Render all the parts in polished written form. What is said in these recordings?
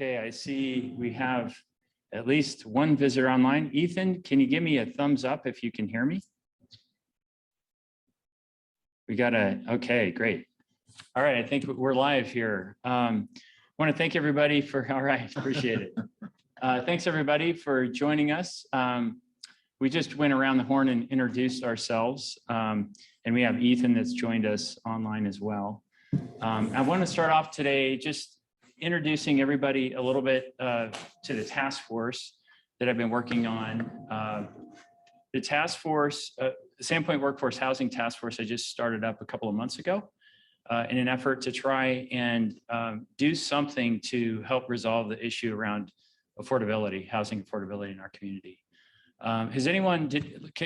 Okay, I see we have at least one visitor online. Ethan, can you give me a thumbs up if you can hear me? We got okay, great. All right, I think we're live here. I want to thank everybody for, all right, appreciate it. Thanks everybody for joining us. We just went around the horn and introduced ourselves, and we have Ethan that's joined us online as well. I want to start off today just introducing everybody a little bit to the task force that I've been working on. The task force, Sandpoint Workforce Housing Task Force, I just started up a couple of months ago in an effort to try and do something to help resolve the issue around affordability, housing affordability in our community. Has anyone,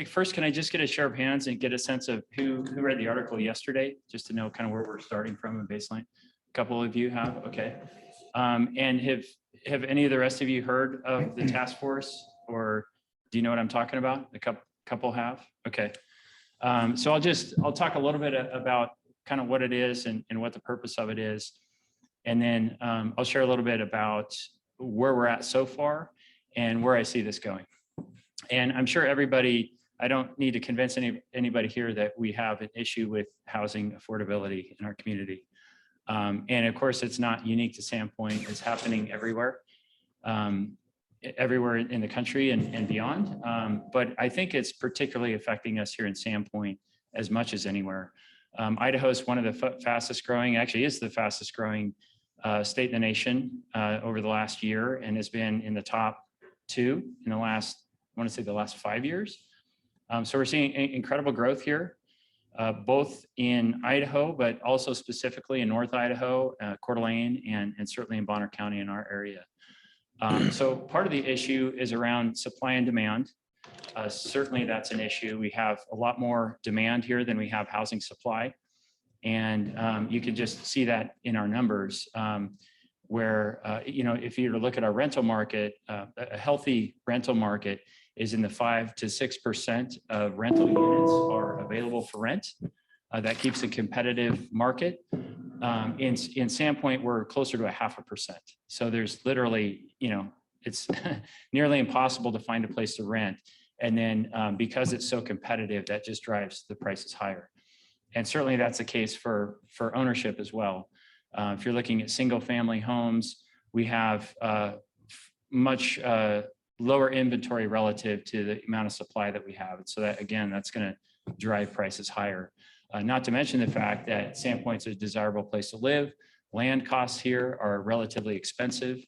first, can I just get a show of hands and get a sense of who read the article yesterday, just to know kind of where we're starting from in baseline? A couple of you have, okay. And have any of the rest of you heard of the task force, or do you know what I'm talking about? A couple have, okay. So I'll talk a little bit about kind of what it is and what the purpose of it is. And then I'll share a little bit about where we're at so far and where I see this going. And I'm sure everybody, I don't need to convince anybody here that we have an issue with housing affordability in our community. And of course, it's not unique to Sandpoint. It's happening everywhere, everywhere in the country and beyond. But I think it's particularly affecting us here in Sandpoint as much as anywhere. Idaho is one of the fastest growing, actually is the fastest growing state in the nation over the last year, and has been in the top 2 in the last, I want to say the last 5 years. So we're seeing incredible growth here, both in Idaho, but also specifically in North Idaho, Coeur d'Alene, and certainly in Bonner County in our area. So part of the issue is around supply and demand. Certainly that's an issue. We have a lot more demand here than we have housing supply. And you can just see that in our numbers where, if you were to look at our rental market, a healthy rental market is in the 5 to 6% of rental units are available for rent. That keeps a competitive market. In Sandpoint, we're closer to 0.5%. So there's literally, it's nearly impossible to find a place to rent. And then because it's so competitive, that just drives the prices higher. And certainly that's the case for ownership as well. If you're looking at single family homes, we have much lower inventory relative to the amount of supply that we have. And so that, again, that's going to drive prices higher. Not to mention the fact that Sandpoint's a desirable place to live. Land costs here are relatively expensive.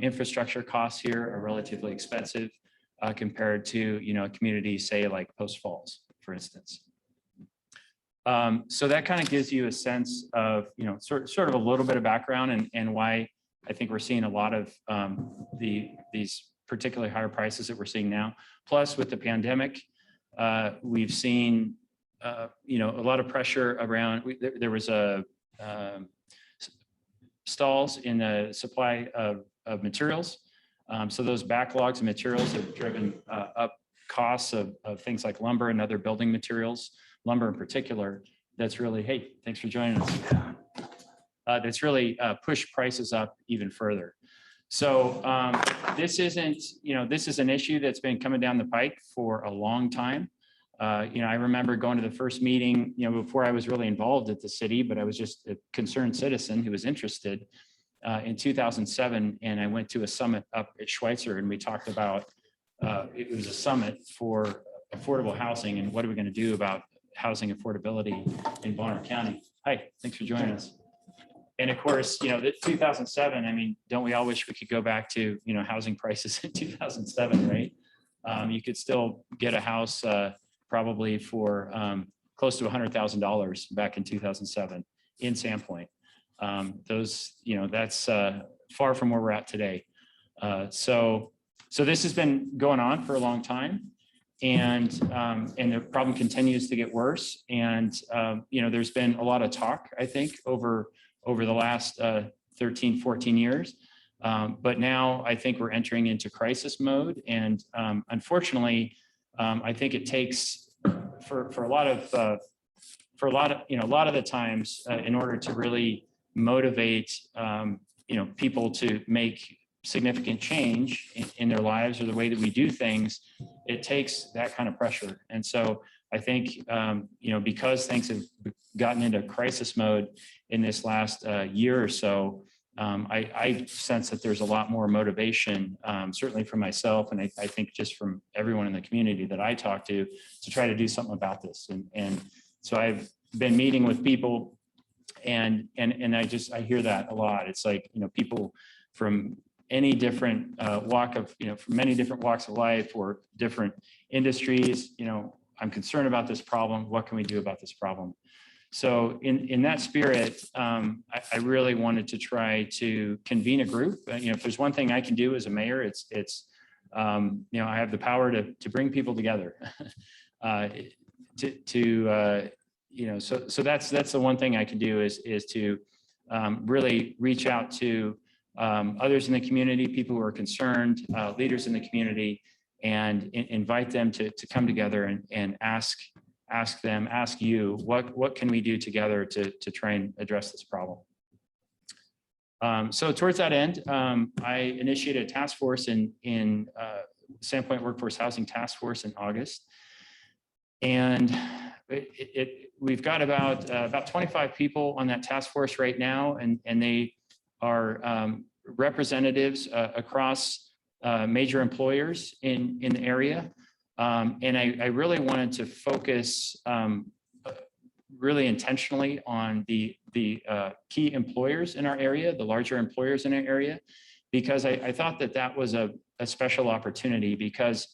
Infrastructure costs here are relatively expensive compared to, a community, say like Post Falls, for instance. So that kind of gives you a sense of, sort of a little bit of background and why I think we're seeing a lot of these particularly higher prices that we're seeing now. Plus with the pandemic, we've seen, a lot of pressure around, there was stalls in the supply of materials. So those backlogs of materials have driven up costs of things like lumber and other building materials, lumber in particular. That's really, hey, thanks for joining us. That's really pushed prices up even further. So this isn't, this is an issue that's been coming down the pike for a long time. I remember going to the first meeting, before I was really involved at the city, but I was just a concerned citizen who was interested in 2007. And I went to a summit up at Schweitzer, and we talked about, it was a summit for affordable housing and what are we going to do about housing affordability in Bonner County. Hi, thanks for joining us. And of course, 2007, I mean, don't we all wish we could go back to, housing prices in 2007, right? You could still get a house probably for close to $100,000 back in 2007 in Sandpoint. That's far from where we're at today. So this has been going on for a long time. And the problem continues to get worse. And, there's been a lot of talk, I think, over the last 13, 14 years. But now I think we're entering into crisis mode. And unfortunately, I think it takes for a lot of the times in order to really motivate, people to make significant change in their lives or the way that we do things, it takes that kind of pressure. And so I think, because things have gotten into crisis mode in this last year or so, I sense that there's a lot more motivation, certainly from myself, and I think just from everyone in the community that I talk to try to do something about this. And so I've been meeting with people, and I hear that a lot. It's like, people from any different walk of, from many different walks of life or different industries, I'm concerned about this problem. What can we do about this problem? So in that spirit, I really wanted to try to convene a group. If there's one thing I can do as a mayor, it's I have the power to bring people together. So that's the one thing I can do is to really reach out to others in the community, people who are concerned, leaders in the community, and invite them to come together and ask you, what can we do together to try and address this problem? So towards that end, I initiated a task force in Sandpoint Workforce Housing Task Force in August. And we've got about 25 people on that task force right now, and they are representatives across major employers in the area. And I really wanted to focus really intentionally on the key employers in our area, the larger employers in our area, because I thought that was a special opportunity, because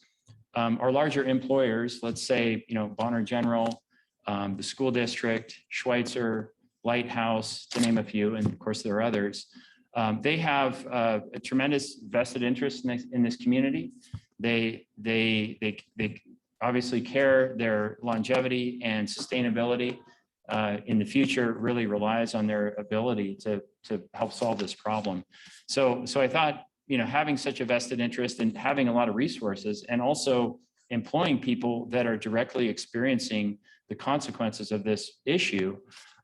our larger employers, let's say, Bonner General, the school district, Schweitzer, Lighthouse, to name a few, and of course there are others, they have a tremendous vested interest in this community. They obviously care. Their longevity and sustainability in the future really relies on their ability to help solve this problem. So I thought, having such a vested interest and having a lot of resources, and also employing people that are directly experiencing the consequences of this issue,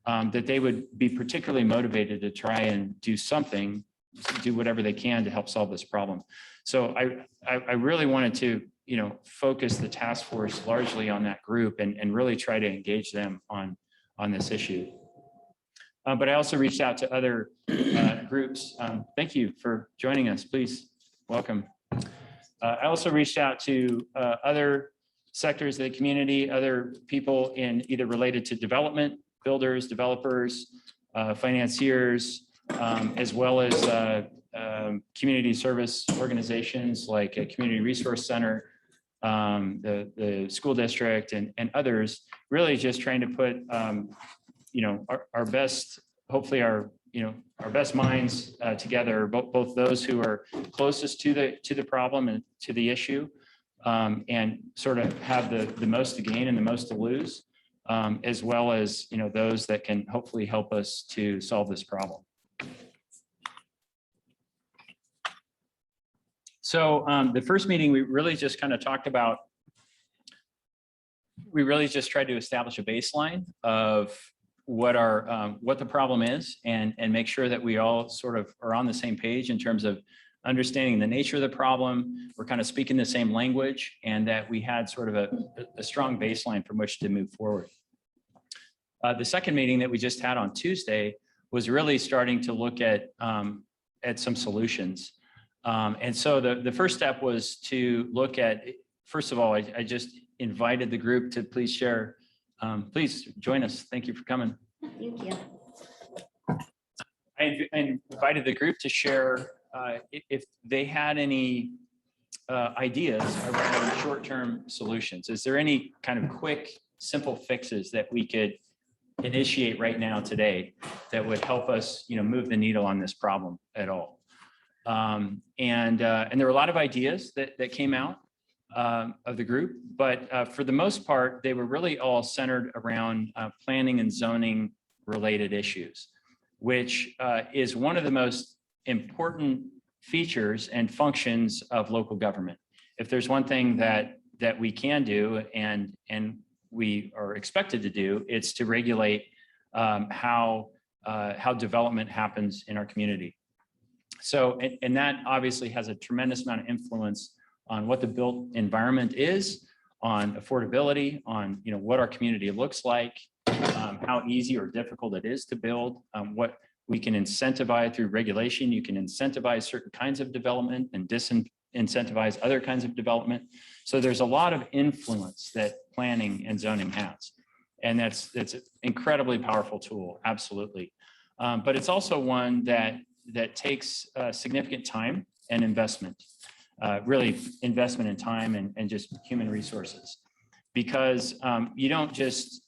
that they would be particularly motivated to try and do something, do whatever they can to help solve this problem. So I really wanted to, focus the task force largely on that group and really try to engage them on this issue. But I also reached out to other groups. Thank you for joining us. Please, welcome. I also reached out to other sectors of the community, other people in either related to development, builders, developers, financiers, as well as community service organizations like a community resource center, the school district, and others, really just trying to put our best, hopefully our best minds together, both those who are closest to the problem and to the issue, and sort of have the most to gain and the most to lose, as well as those that can hopefully help us to solve this problem. So the first meeting, we really just kind of talked about, we really just tried to establish a baseline of what the problem is, and make sure that we all sort of are on the same page in terms of understanding the nature of the problem. We're kind of speaking the same language, and that we had sort of a strong baseline from which to move forward. The second meeting that we just had on Tuesday was really starting to look at some solutions. And so the first step was to look at, first of all, I just invited the group to please share. Please join us. Thank you for coming. Thank you. I invited the group to share if they had any ideas around short-term solutions. Is there any kind of quick, simple fixes that we could initiate right now today that would help us, move the needle on this problem at all? And there were a lot of ideas that came out of the group, but for the most part, they were really all centered around planning and zoning related issues, which is one of the most important features and functions of local government. If there's one thing that we can do and we are expected to do, it's to regulate how development happens in our community. So, and that obviously has a tremendous amount of influence on what the built environment is, on affordability, on what our community looks like, how easy or difficult it is to build, what we can incentivize through regulation. You can incentivize certain kinds of development and disincentivize other kinds of development. So there's a lot of influence that planning and zoning has. And that's an incredibly powerful tool, absolutely. But it's also one that takes significant time and investment, really investment in time and just human resources, because you don't just,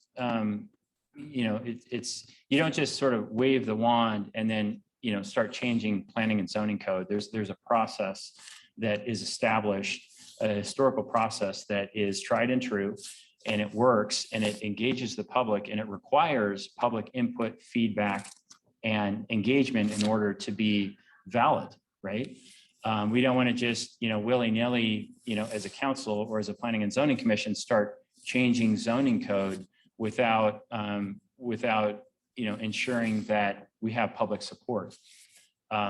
you don't just sort of wave the wand and then, start changing planning and zoning code. There's a process that is established, a historical process that is tried and true, and it works, and it engages the public, and it requires public input, feedback, and engagement in order to be valid, right? We don't want to just, willy-nilly, as a council or as a planning and zoning commission, start changing zoning code without ensuring that we have public support.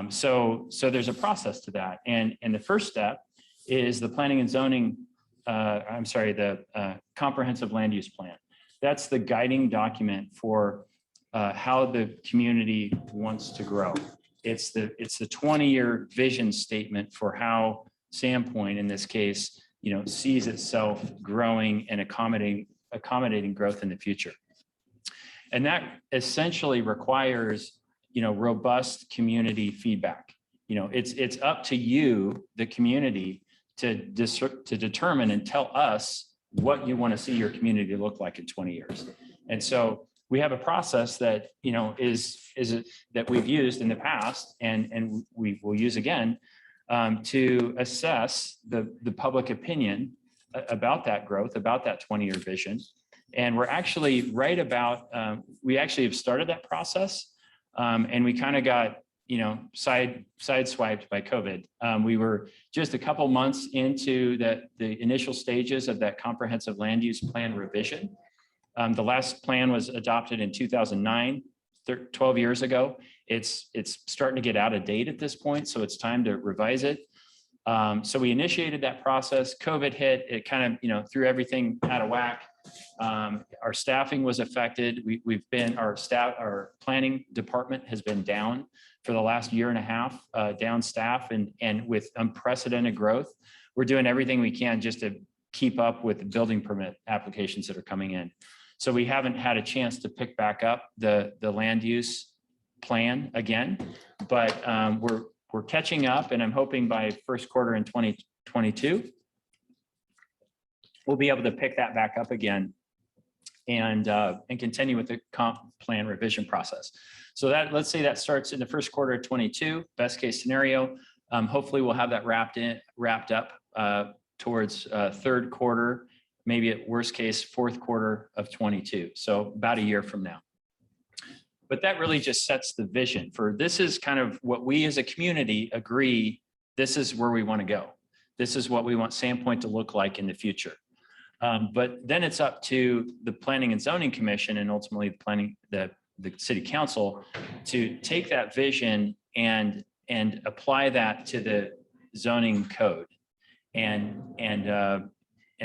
So there's a process to that, and the first step is the planning and zoning. The comprehensive land use plan. That's the guiding document for how the community wants to grow. It's the 20-year vision statement for how Sandpoint, in this case, sees itself growing and accommodating growth in the future. And that essentially requires, robust community feedback. It's up to you, the community, to determine and tell us what you want to see your community look like in 20 years. And so we have a process that, that we've used in the past and we will use again to assess the public opinion about that growth, about that 20-year vision. And we're actually right about, we actually have started that process, and we kind of got, sideswiped by COVID. We were just a couple months into the initial stages of that comprehensive land use plan revision. The last plan was adopted in 2009, 12 years ago. It's starting to get out of date at this point, so it's time to revise it. So we initiated that process. COVID hit, it kind of, threw everything out of whack. Our staffing was affected. Our planning department has been down for the last year and a half, down staff, and with unprecedented growth. We're doing everything we can just to keep up with the building permit applications that are coming in. So we haven't had a chance to pick back up the land use plan again, but we're catching up, and I'm hoping by first quarter in 2022, we'll be able to pick that back up again and continue with the comp plan revision process. So let's say that starts in the first quarter of 22, best case scenario. Hopefully we'll have that wrapped up towards third quarter, maybe at worst case, fourth quarter of 22. So about a year from now. But that really just sets the vision for, this is kind of what we as a community agree, this is where we want to go. This is what we want Sandpoint to look like in the future. But then it's up to the Planning and Zoning Commission and ultimately the City Council to take that vision and apply that to the zoning code. And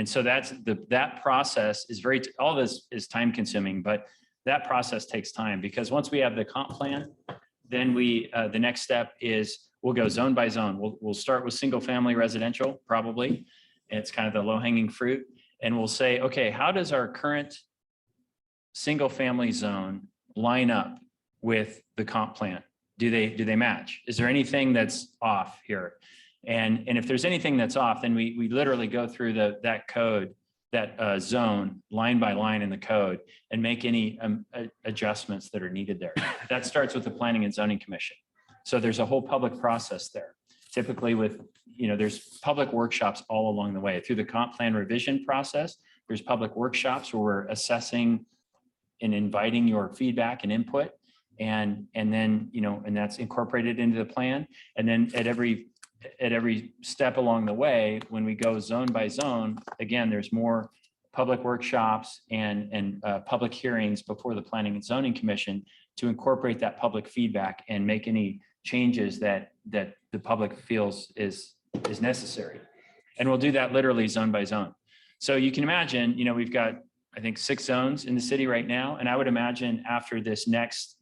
so that process is all this is time consuming, but that process takes time, because once we have the comp plan, then the next step is we'll go zone by zone. We'll start with single family residential, probably. It's kind of the low hanging fruit. And we'll say, okay, how does our current single family zone line up with the comp plan? Do they match? Is there anything that's off here? And if there's anything that's off, then we literally go through that code, that zone line by line in the code, and make any adjustments that are needed there. That starts with the Planning and Zoning Commission. So there's a whole public process there. Typically there's public workshops all along the way. Through the comp plan revision process, there's public workshops where we're assessing and inviting your feedback and input. And then, and that's incorporated into the plan. And then at every step along the way, when we go zone by zone, again, there's more public workshops and public hearings before the Planning and Zoning Commission to incorporate that public feedback and make any changes that the public feels is necessary. And we'll do that literally zone by zone. So you can imagine, we've got, I think, 6 zones in the city right now. And I would imagine after this next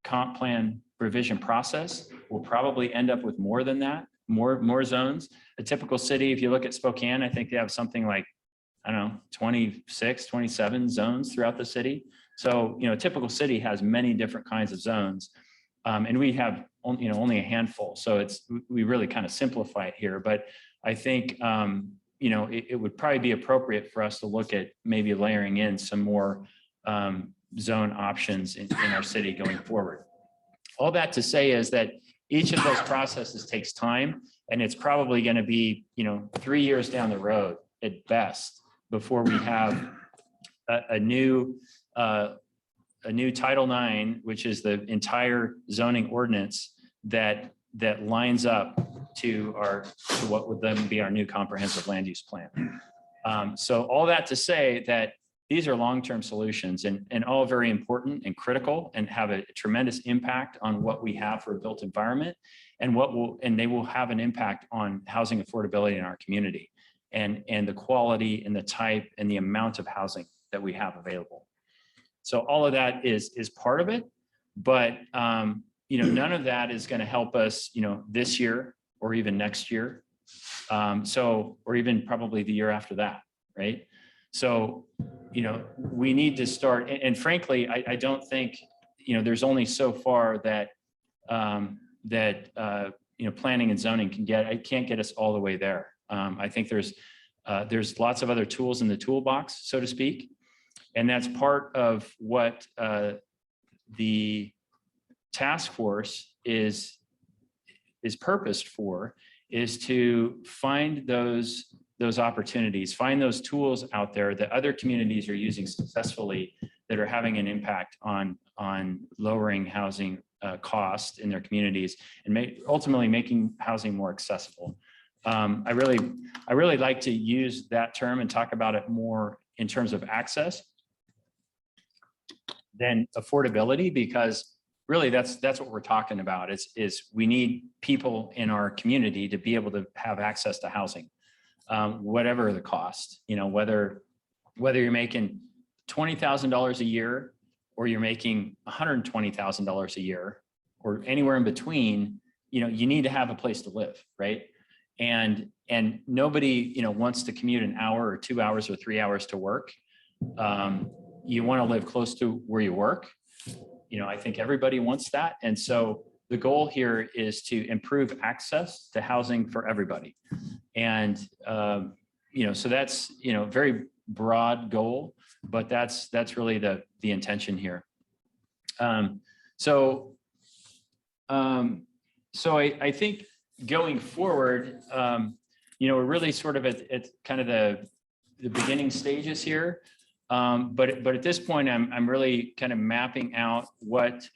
comp plan revision process, we'll probably end up with more than that, more zones. A typical city, if you look at Spokane, I think they have something like, I don't know, 26, 27 zones throughout the city. So, a typical city has many different kinds of zones. And we have only a handful. So we really kind of simplify it here. But I think, it would probably be appropriate for us to look at maybe layering in some more zone options in our city going forward. All that to say is that each of those processes takes time, and it's probably going to be, 3 years down the road at best before we have a new Title IX, which is the entire zoning ordinance that lines up to what would then be our new comprehensive land use plan. So all that to say that these are long-term solutions and all very important and critical and have a tremendous impact on what we have for a built environment and they will have an impact on housing affordability in our community and the quality and the type and the amount of housing that we have available. So all of that is part of it, but none of that is going to help us, this year or even next year. Or even probably the year after that, right? So, we need to start, and frankly, I don't think, there's only so far that planning and zoning can get. It can't get us all the way there. I think there's lots of other tools in the toolbox, so to speak, and that's part of what the task force is purposed for, is to find those opportunities, find those tools out there that other communities are using successfully that are having an impact on lowering housing cost in their communities and ultimately making housing more accessible. I really like to use that term and talk about it more in terms of access than affordability, because really that's what we're talking about is we need people in our community to be able to have access to housing, whatever the cost, whether you're making $20,000 a year or you're making $120,000 a year or anywhere in between, you need to have a place to live, right? And nobody, wants to commute an hour or 2 hours or 3 hours to work. You want to live close to where you work. I think everybody wants that. And so the goal here is to improve access to housing for everybody. And, so that's, very broad goal, but that's really the intention here. So I think going forward, we're really sort of at kind of the beginning stages here. But at this point, I'm really kind of mapping out what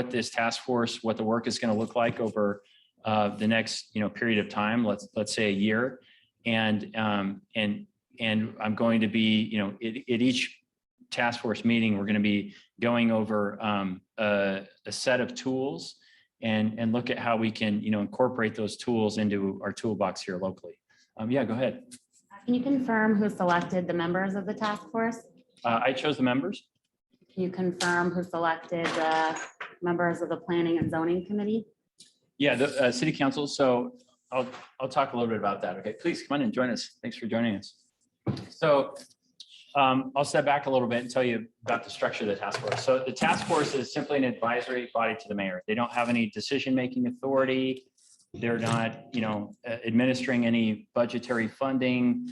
this task force, what the work is going to look like over the next period of time. Let's say a year, and I'm going to be at each task force meeting, we're going to be going over a set of tools and look at how we can incorporate those tools into our toolbox here locally. Yeah, go ahead. Can you confirm who selected the members of the task force? I chose the members. Can you confirm who selected the members of the Planning and Zoning Committee? Yeah, the City Council. So I'll talk a little bit about that. Okay, please come on and join us. Thanks for joining us. So I'll step back a little bit and tell you about the structure of the task force. So the task force is simply an advisory body to the mayor. They don't have any decision-making authority. They're not, administering any budgetary funding.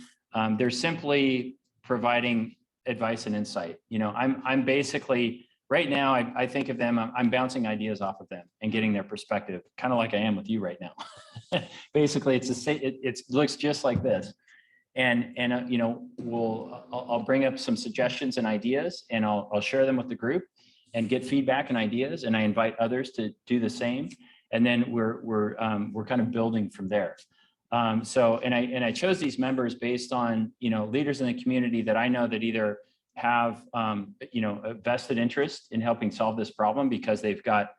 They're simply providing advice and insight. I'm basically right now, I think of them, I'm bouncing ideas off of them and getting their perspective, kind of like I am with you right now. Basically, it looks just like this. And I'll bring up some suggestions and ideas, and I'll share them with the group and get feedback and ideas. And I invite others to do the same. And then we're kind of building from there. So I chose these members based on leaders in the community that I know that either have a vested interest in helping solve this problem because they've got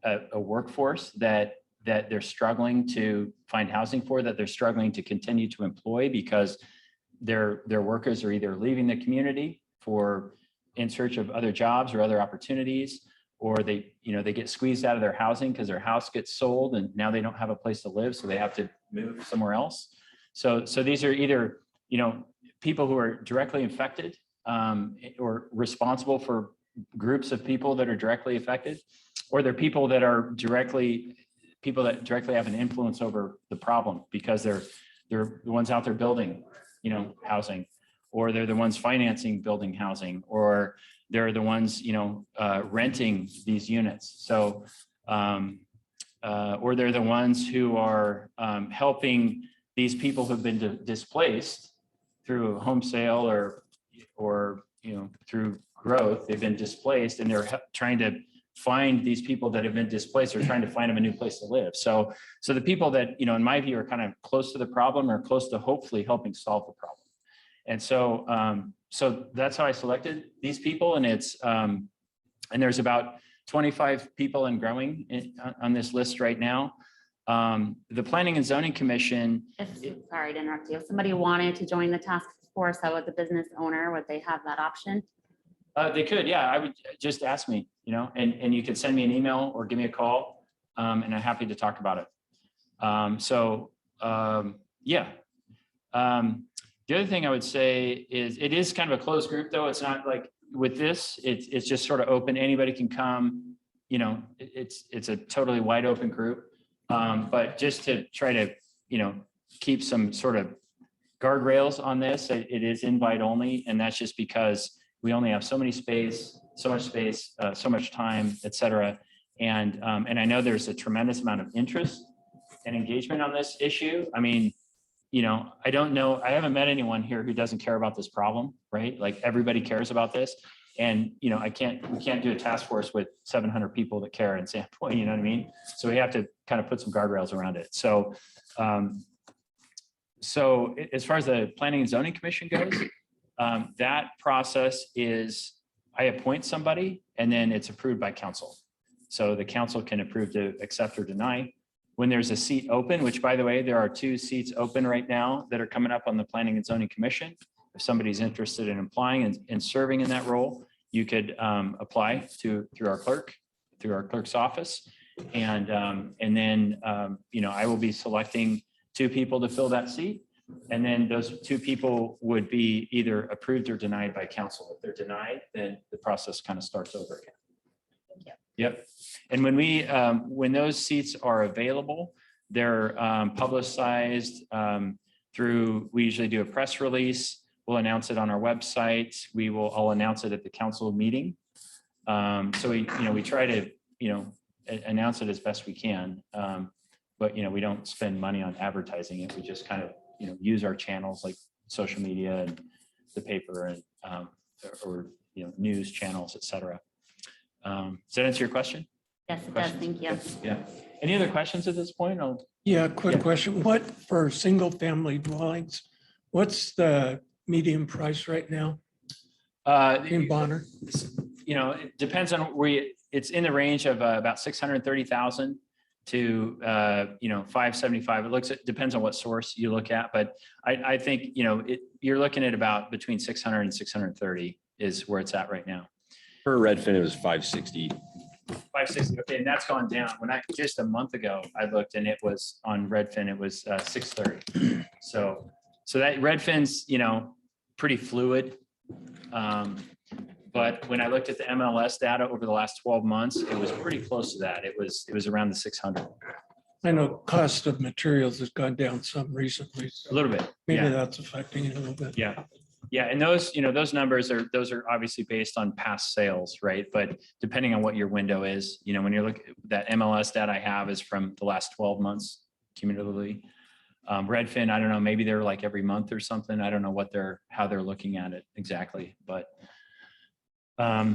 a workforce that they're struggling to find housing for, that they're struggling to continue to employ because their workers are either leaving the community for in search of other jobs or other opportunities, or they get squeezed out of their housing because their house gets sold and now they don't have a place to live, so they have to move somewhere else. So these are either people who are directly infected or responsible for groups of people that are directly affected, or they're people that directly have an influence over the problem because they're the ones out there building housing, or they're the ones financing building housing, or they're the ones renting these units. So or they're the ones who are helping these people who've been displaced through a home sale or through growth. They've been displaced and they're trying to find these people that have been displaced, or trying to find them a new place to live. So the people that in my view are kind of close to the problem, or close to hopefully helping solve the problem. And so that's how I selected these people. And it's and there's about 25 people and growing on this list right now. The Planning and Zoning Commission. Sorry to interrupt you. If somebody wanted to join the task force, how would the business owner, would they have that option? They could, yeah. I would just ask me, and you could send me an email or give me a call, and I'm happy to talk about it. Yeah. The other thing I would say is it is kind of a closed group, though. It's not like with this, it's just sort of open. Anybody can come. It's a totally wide open group. But just to try to, keep some sort of guardrails on this, it is invite only, and that's just because we only have so much space, so much time, et cetera. And I know there's a tremendous amount of interest and engagement on this issue. I mean, I don't know, I haven't met anyone here who doesn't care about this problem, right? Like everybody cares about this. And, we can't do a task force with 700 people that care in Sandpoint, you know what I mean? So we have to kind of put some guardrails around it. So as far as the Planning and Zoning Commission goes, that process is I appoint somebody and then it's approved by council. So the council can approve to accept or deny. When there's a seat open, which by the way, there are 2 seats open right now that are coming up on the Planning and Zoning Commission. If somebody's interested in applying and serving in that role, you could apply through our clerk's office. And then, I will be selecting 2 people to fill that seat. And then those 2 people would be either approved or denied by council. If they're denied, then the process kind of starts over again. Thank you. Yep. And when those seats are available, they're publicized we usually do a press release. We'll announce it on our website. I'll announce it at the council meeting. So we try to, announce it as best we can. But, we don't spend money on advertising it. We just kind of, use our channels like social media and the paper and, or news channels, et cetera. Does that answer your question? Yes, it does. Thank you. Yeah. Any other questions at this point? Quick question. What for single family dwellings? What's the median price right now in Bonner? It depends on where it's in the range of about 630,000 to 575. It depends on what source you look at, but I think you're looking at about between 600 and 630 is where it's at right now. For Redfin, it was 560. 560. Okay, and that's gone down. Just a month ago, I looked and it was on Redfin, it was 630. So that Redfin's, pretty fluid. But when I looked at the MLS data over the last 12 months, it was pretty close to that. It was around the 600. I know cost of materials has gone down some recently. A little bit. Maybe Yeah. that's affecting it a little bit. Yeah. Yeah. And those numbers are obviously based on past sales, right? But depending on what your window is, when you're looking, that MLS data I have is from the last 12 months cumulatively. Redfin, I don't know, maybe they're like every month or something. I don't know how they're looking at it exactly, but I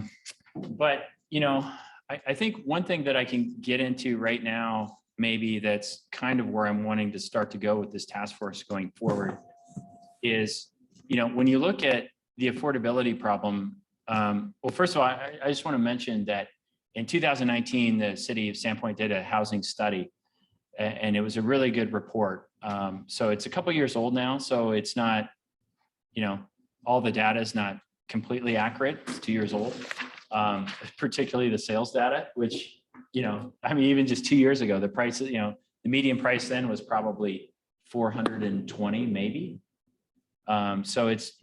think one thing that I can get into right now, maybe that's kind of where I'm wanting to start to go with this task force going forward is, when you look at the affordability problem, well, first of all, I just want to mention that in 2019, the city of Sandpoint did a housing study, and it was a really good report. So it's a couple years old now, so it's not, all the data is not completely accurate. It's 2 years old, particularly the sales data, which, even just 2 years ago, the prices, the median price then was probably 420 maybe. So it's,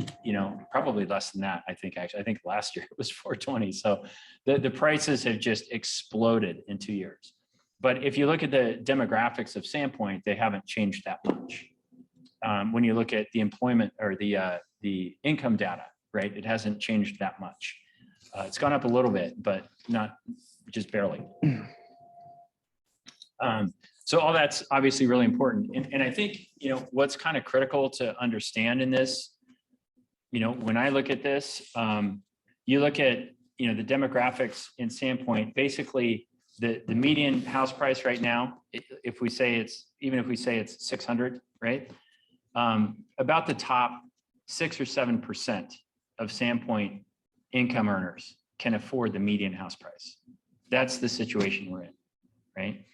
probably less than that. I think last year it was 420. So the prices have just exploded in 2 years. But if you look at the demographics of Sandpoint, they haven't changed that much. When you look at the employment or the income data, right, it hasn't changed that much. It's gone up a little bit, but not just barely. So all that's obviously really important. And I think, what's kind of critical to understand in this, when I look at this, you look at, the demographics in Sandpoint, basically the median house price right now, if we say it's 600, right? About the top 6 or 7% of Sandpoint income earners can afford the median house price. That's the situation we're in, right?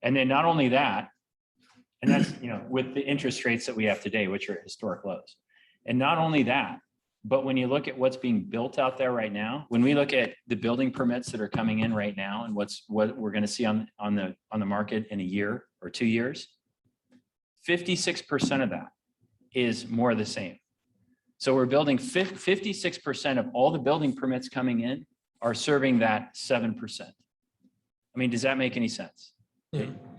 And then not only that, and that's, with the interest rates that we have today, which are historic lows. And not only that, but when you look at what's being built out there right now, when we look at the building permits that are coming in right now and what we're going to see on the market in a year or 2 years, 56% of that is more of the same. So we're building 56% of all the building permits coming in are serving that 7%. I mean, does that make any sense?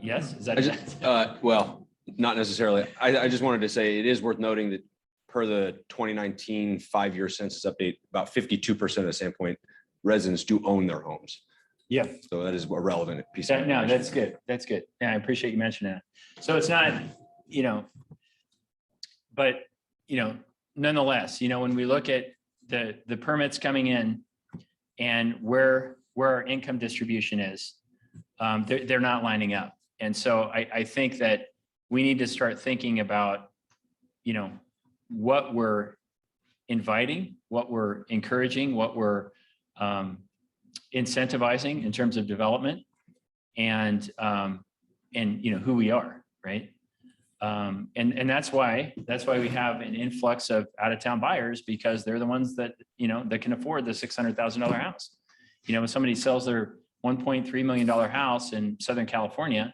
Yes, is that? Well, not necessarily. I just wanted to say it is worth noting that per the 2019 5-year census update, about 52% of Sandpoint residents do own their homes. Yeah. So that is a relevant piece of No, information. that's good. That's good. Yeah, I appreciate you mentioning that. So it's not, but, nonetheless, when we look at the permits coming in and where our income distribution is, they're not lining up. And so I think that we need to start thinking about, what we're inviting, what we're encouraging, what we're incentivizing in terms of development and who we are, right? And that's why we have an influx of out-of-town buyers, because they're the ones that, that can afford the $600,000 house. When somebody sells their $1.3 million house in Southern California,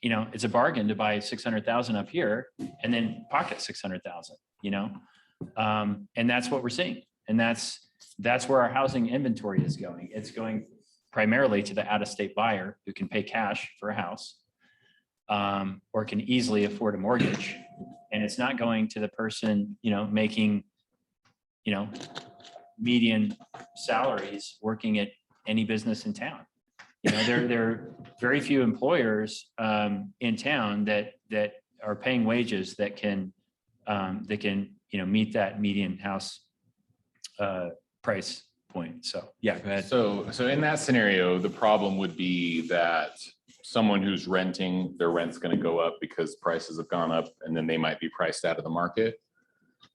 it's a bargain to buy 600,000 up here and then pocket 600,000, and that's what we're seeing. And that's where our housing inventory is going. It's going primarily to the out-of-state buyer who can pay cash for a house, or can easily afford a mortgage. And it's not going to the person, making, median salaries working at any business in town. There are very few employers in town that are paying wages that can meet that median house price point. So yeah, go ahead. So in that scenario, the problem would be that someone who's renting, their rent's going to go up because prices have gone up, and then they might be priced out of the market.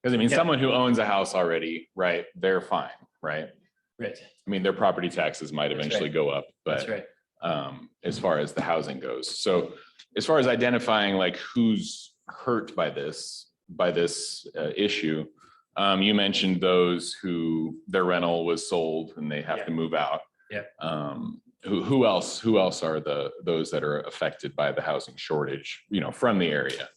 Because someone who owns a house already, right? They're fine, right? Right. Their property taxes might eventually go up, but That's right. As far as the housing goes. So as far as identifying like who's hurt by this issue, you mentioned those who their rental was sold and they have to move out. Yeah. Who else are those that are affected by the housing shortage, from the area?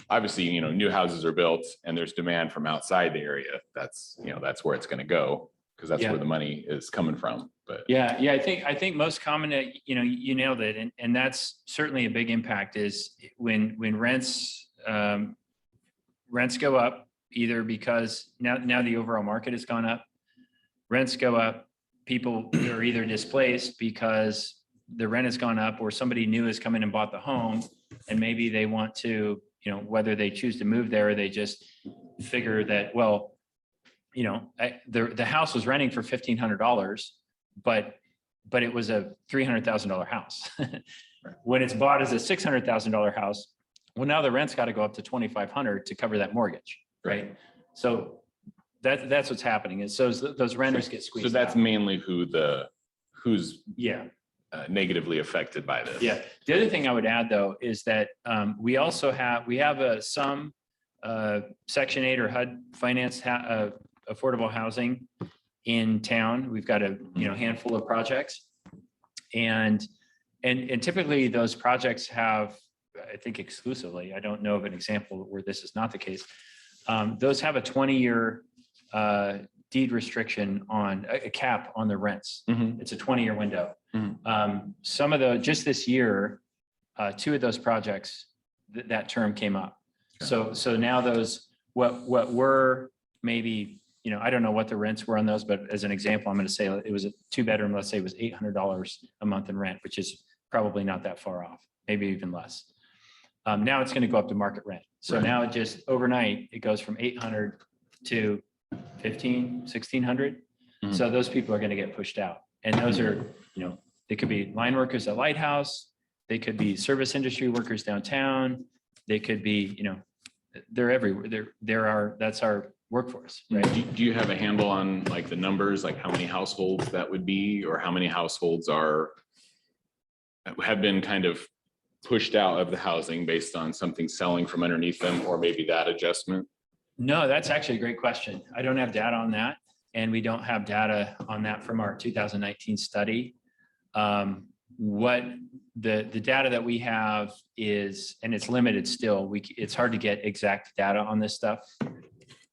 Obviously, new houses are built and there's demand from outside the area. That's where it's going to go, because that's where the money is coming from. But yeah, I think most common, you nailed it. And that's certainly a big impact is when rents go up, either because now the overall market has gone up, rents go up, people are either displaced because the rent has gone up, or somebody new has come in and bought the home, and maybe they want to, whether they choose to move there or they just figure that, well, the house was renting for $1,500, but it was a $300,000 house. When it's bought as a $600,000 house, well, now the rent's got to go up to $2,500 to cover that mortgage, right? So that's what's happening. Is those renters get squeezed. So that's out. mainly who who's Yeah. negatively affected by this. Yeah. The other thing I would add though, is that we also have, some Section 8 or HUD finance affordable housing in town. We've got a handful of projects. And typically those projects have, I think exclusively, I don't know of an example where this is not the case. Those have a 20-year deed restriction on a cap on the rents. Mhm. It's a 20-year window. Mhm. Some of just this year, 2 of those projects, that term came up. Okay. So now those, what were maybe, I don't know what the rents were on those, but as an example, I'm going to say it was a 2-bedroom, let's say it was $800 a month in rent, which is probably not that far off, maybe even less. Now it's going to go up to market rent. So Right. now it just overnight, it goes from 800 to 15, 1600. Mhm. So those people are going to get pushed out. And those are, they could be line workers at Lighthouse. They could be service industry workers downtown. They could be, they're everywhere. That's our workforce, right? Do you have a handle on like the numbers, like how many households that would be, or how many households have been kind of pushed out of the housing based on something selling from underneath them, or maybe that adjustment? No, that's actually a great question. I don't have data on that. And we don't have data on that from our 2019 study. What the data that we have is, and it's limited still, it's hard to get exact data on this stuff.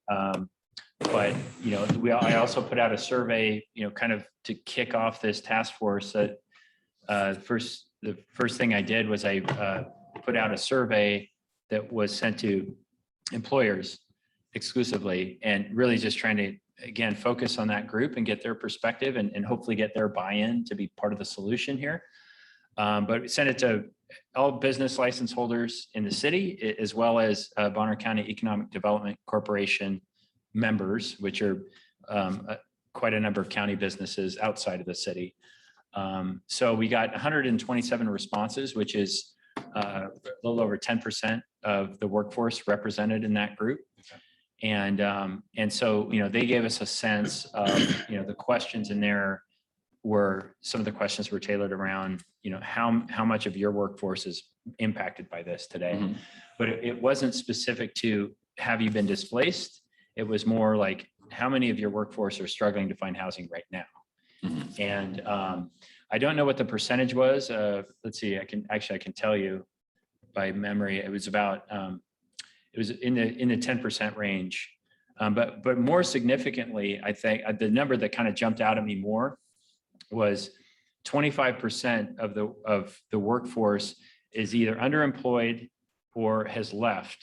But, I also put out a survey, kind of to kick off this task force. That the first thing I did was I put out a survey that was sent to employers exclusively, and really just trying to, again, focus on that group and get their perspective and hopefully get their buy-in to be part of the solution here. But we sent it to all business license holders in the city, as well as Bonner County Economic Development Corporation members, which are quite a number of county businesses outside of the city. So we got 127 responses, which is a little over 10% of the workforce represented in that group. And so, they gave us a sense of, the questions in there were, some of the questions were tailored around, how much of your workforce is impacted by this today. Mhm. But it wasn't specific to, have you been displaced? It was more like, how many of your workforce are struggling to find housing right now? Mhm. And I don't know what the percentage was. Let's see, I can tell you by memory. It was about, it was in the 10% range. But more significantly, I think the number that kind of jumped out at me more was 25% of the workforce is either underemployed or has left.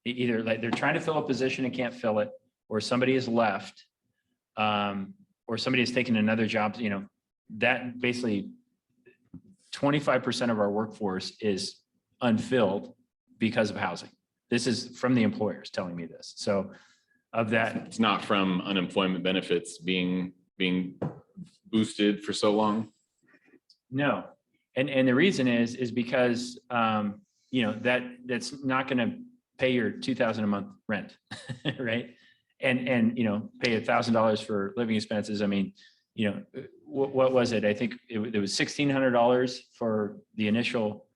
Either like they're trying to fill a position and can't fill it, or somebody has left, or somebody has taken another job. That basically 25% of our workforce is unfilled because of housing. This is from the employers telling me this. So of that, It's not from unemployment benefits being boosted for so long. no. And the reason is because, that's not going to pay your $2,000 a month rent, right? And pay $1,000 for living expenses. I mean, what was it? I think it was $1,600 for the initial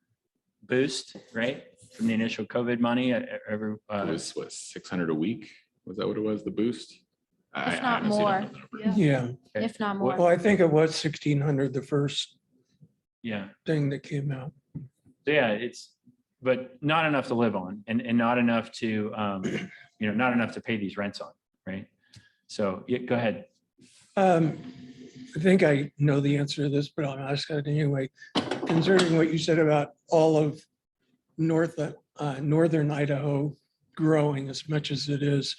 boost, right? From the initial COVID money. It was what, 600 a week? Was that what it was? The boost? If not honestly don't more. know the number. Yeah. If not Well, more. I think it was 1,600, the first Yeah. thing that came out. So yeah, but not enough to live on, and not enough to, not enough to pay these rents on, right? So yeah, go ahead. I think I know the answer to this, but I'll ask it anyway. Concerning what you said about all of northern Idaho growing as much as it is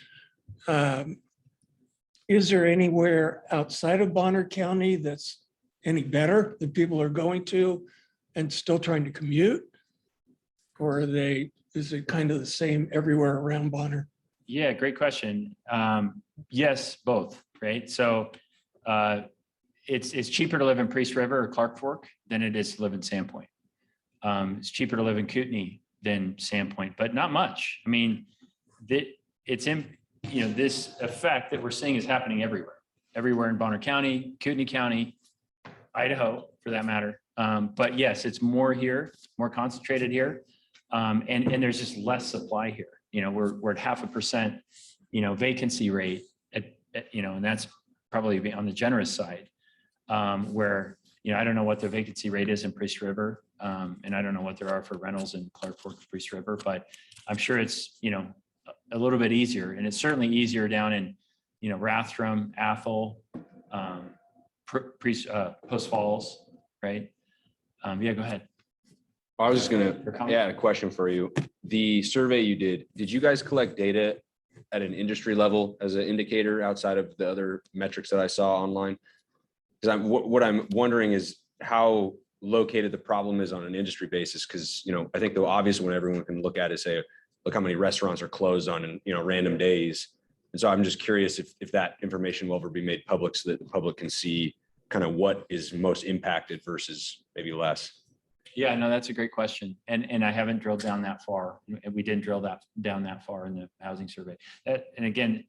there anywhere outside of Bonner County that's any better that people are going to and still trying to commute? Or is it kind of the same everywhere around Bonner? Yeah, great question. Yes, both, right? So it's cheaper to live in Priest River or Clark Fork than it is to live in Sandpoint. It's cheaper to live in Kootenai than Sandpoint, but not much. I mean, this effect that we're seeing is happening everywhere in Bonner County, Kootenai County, Idaho for that matter. But yes, it's more here, more concentrated here. And there's just less supply here. You know, we're at 0.5%, you know, vacancy rate you know, and that's probably on the generous side. Where, you know, I don't know what the vacancy rate is in Priest River. And I don't know what there are for rentals in Clark Fork, Priest River, but I'm sure it's, you know, a little bit easier, and it's certainly easier down in, you know, Rathdrum, Athol, Post Falls, right? Yeah, go ahead. I was just Your gonna comment? add a question for you. The survey you did you guys collect data at an industry level as an indicator outside of the other metrics that I saw online? Because what I'm wondering is how located the problem is on an industry basis. Because, you know, I think the obvious one everyone can look at is say, look how many restaurants are closed on, you know, random days. And so I'm just curious if that information will ever be made public so that the public can see kind of what is most impacted versus maybe less. Yeah, no, that's a great question. And I haven't drilled down that far. And we didn't drill down that far in the housing survey. And again,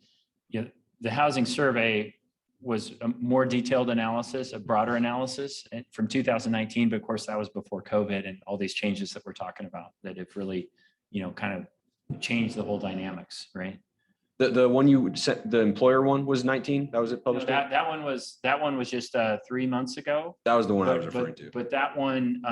you know, the housing survey was a more detailed analysis, a broader analysis from 2019, but of course that was before COVID and all these changes that we're talking about that have really, you know, kind of changed the whole dynamics, right? The one you sent, the employer one was 19. That was it No, published? that one was just 3 months ago. That was the one I was But- referring to. But that one,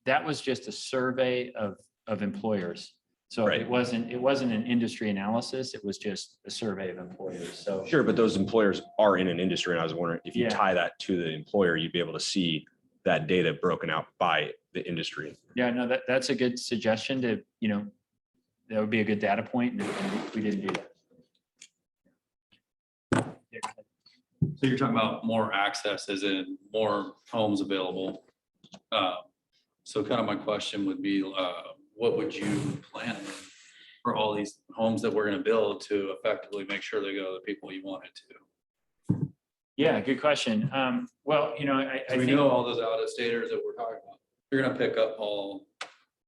that was just a survey of employers. So Right. it wasn't an industry analysis. It was just a survey of employers. So Sure, but those employers are in an industry, and I was wondering if you Yeah. tie that to the employer, you'd be able to see that data broken out by the industry. yeah, no, that's a good suggestion to, you know, that would be a good data point, and we didn't do that. Yeah, go ahead. So you're talking about more access as in more homes available. So kind of my question would be, what would you plan for all these homes that we're going to build to effectively make sure they go to the people you want it to? Yeah, good question. Well, you know, I We think, know all those out of staters that we're talking about. They're going to pick up all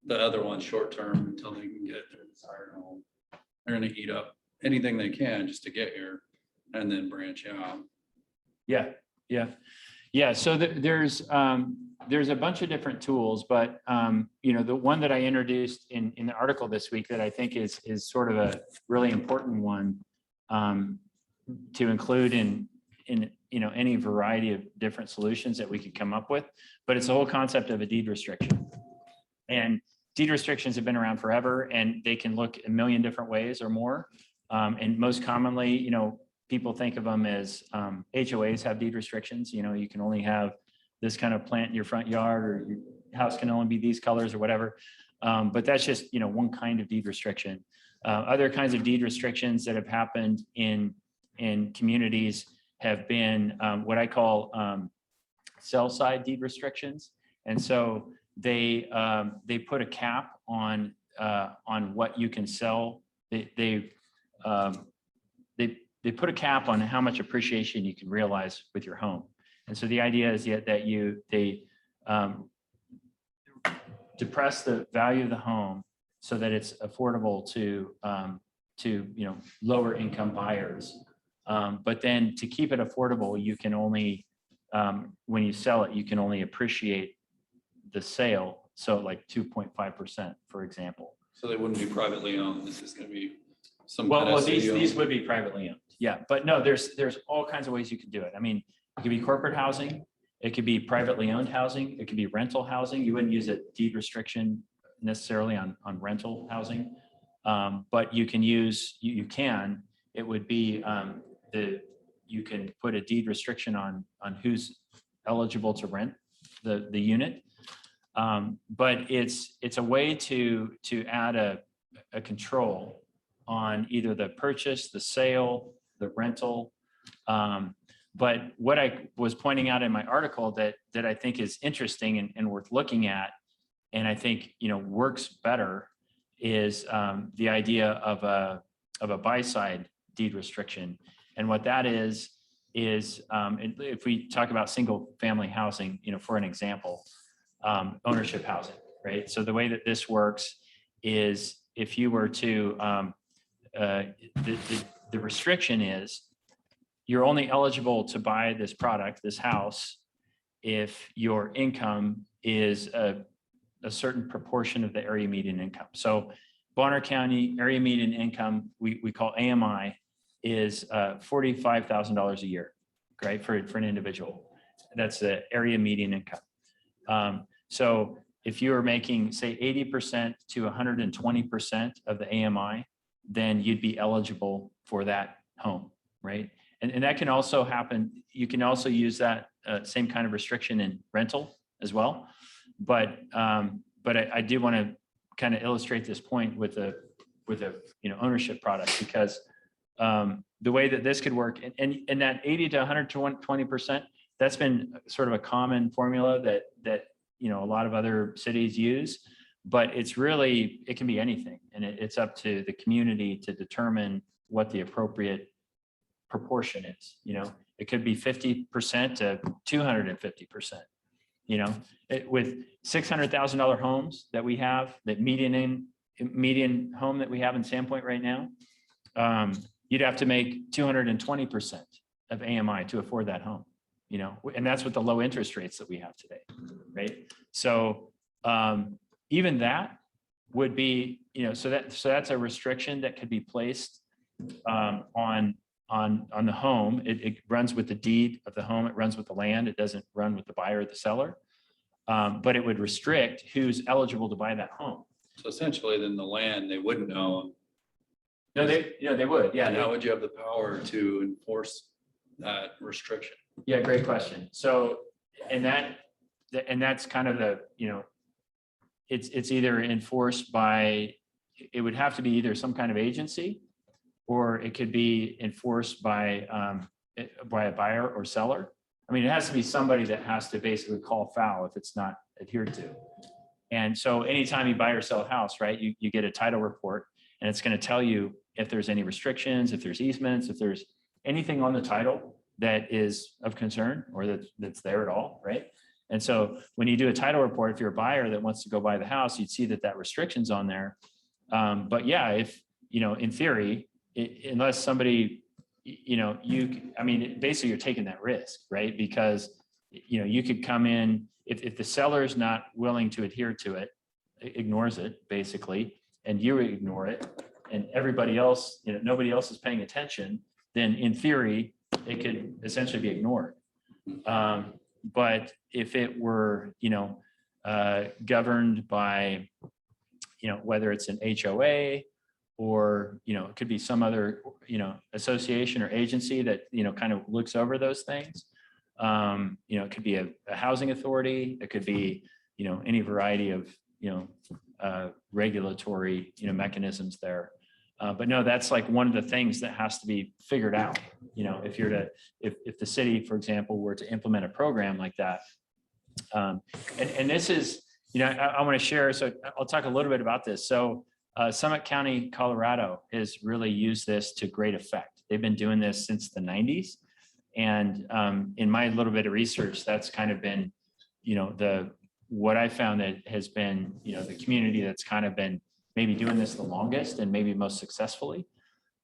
the other ones short term until they can get their desired home. They're going to eat up anything they can just to get here and then branch out. Yeah. So there's a bunch of different tools, but you know, the one that I introduced in the article this week that I think is sort of a really important one to include in you know, any variety of different solutions that we could come up with, but it's the whole concept of a deed restriction. And deed restrictions have been around forever, and they can look a million different ways or more. And most commonly, you know, people think of them as HOAs have deed restrictions. You know, you can only have this kind of plant in your front yard, or your house can only be these colors or whatever. But that's just, you know, one kind of deed restriction. Other kinds of deed restrictions that have happened in communities have been what I call sell side deed restrictions. And so they put a cap on what you can sell. They put a cap on how much appreciation you can realize with your home. And so the idea is that they depress the value of the home so that it's affordable to you know, lower income buyers. But then to keep it affordable, you can only when you sell it, you can only appreciate the sale. So like 2.5%, for example. So they wouldn't be privately owned. This is going to be some. Well, kind of these city-owned. would be privately owned. Yeah, but no, there's all kinds of ways you can do it. I mean, it could be corporate housing. It could be privately owned housing. It could be rental housing. You wouldn't use a deed restriction necessarily on rental housing. But you can use, it would be you can put a deed restriction on who's eligible to rent the unit. But it's a way to add a control on either the purchase, the sale, the rental. But what I was pointing out in my article that I think is interesting and worth looking at, and I think, you know, works better, is the idea of a buy-side deed restriction. And what that is if we talk about single-family housing, you know, for an example, ownership housing, right? So the way that this works is if you were to the restriction is you're only eligible to buy this product, this house, if your income is a certain proportion of the area median income. So Bonner County area median income, we call AMI, is $45,000 a year, right, for an individual. That's the area median income. So if you're making, say, 80% to 120% of the AMI, then you'd be eligible for that home, right? And that can also happen. You can also use that same kind of restriction in rental as well. But I do want to kind of illustrate this point with a ownership product, because the way that this could work, and that 80 to 120%, that's been sort of a common formula that a lot of other cities use, but it can be anything, and it's up to the community to determine what the appropriate proportion is. It could be 50% to 250%. With $600,000 homes that we have, that median home that we have in Sandpoint right now, you'd have to make 220% of AMI to afford that home. And that's with the low interest rates that we have today, right? So even that would be, so that's a restriction that could be placed on the home. It runs with the deed of the home. It runs with the land. It doesn't run with the buyer or the seller. But it would restrict who's eligible to buy that home. So essentially, then the land they wouldn't own. No, they would. Yeah. And how would you have the power to enforce that restriction? Yeah, great question. So, and that's kind of the, it's either enforced by, it would have to be either some kind of agency, or it could be enforced by a buyer or seller. I mean, it has to be somebody that has to basically call foul if it's not adhered to. And so anytime you buy or sell a house, right, you get a title report, and it's going to tell you if there's any restrictions, if there's easements, if there's anything on the title that is of concern or that's there at all, right? And so when you do a title report, if you're a buyer that wants to go buy the house, you'd see that restriction's on there. But yeah, if, in theory, unless somebody, basically you're taking that risk, right? Because, you could come in, if the seller's not willing to adhere to it, ignores it basically, and you ignore it, and everybody else, nobody else is paying attention, then in theory, it could essentially be ignored. But if it were, governed by, whether it's an HOA or, it could be some other, association or agency that, kind of looks over those things. It could be a housing authority. It could be, any variety of, regulatory, mechanisms there. But no, that's like one of the things that has to be figured out. If the city, for example, were to implement a program like that. And this is, I want to share, so I'll talk a little bit about this. So Summit County, Colorado has really used this to great effect. They've been doing this since the 90s. And in my little bit of research, that's kind of been, what I found that has been, the community that's kind of been maybe doing this the longest and maybe most successfully.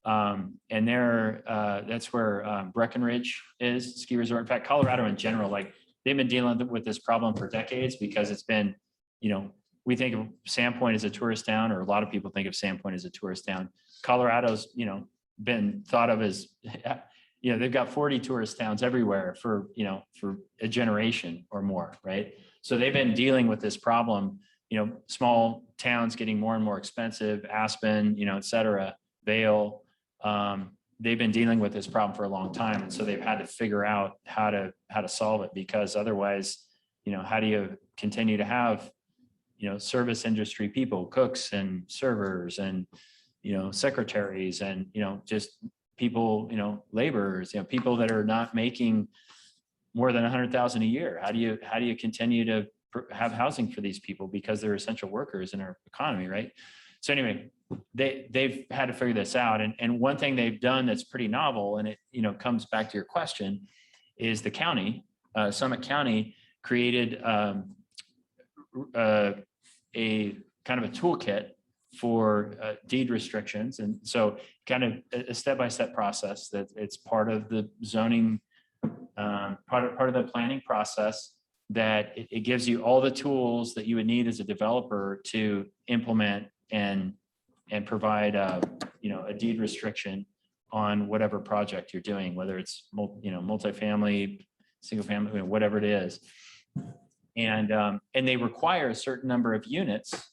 And that's where Breckenridge is, ski resort. In fact, Colorado in general, like they've been dealing with this problem for decades, because it's been, we think of Sandpoint as a tourist town, or a lot of people think of Sandpoint as a tourist town. Colorado's, been thought of as, they've got 40 tourist towns everywhere for a generation or more, right? So they've been dealing with this problem, small towns getting more and more expensive, Aspen, et cetera, Vail. They've been dealing with this problem for a long time. And so they've had to figure out how to solve it, because otherwise, how do you continue to have, service industry people, cooks and servers and, secretaries and, just people, laborers, people that are not making more than 100,000 a year. How do you continue to have housing for these people, because they're essential workers in our economy, right? So anyway, they've had to figure this out. And one thing they've done that's pretty novel, and it comes back to your question, is the county, Summit County, created a kind of a toolkit for deed restrictions. And so kind of a step-by-step process that it's part of the zoning, part of the planning process that it gives you all the tools that you would need as a developer to implement and provide a deed restriction on whatever project you're doing, whether it's multifamily, single family, whatever it is. And they require a certain number of units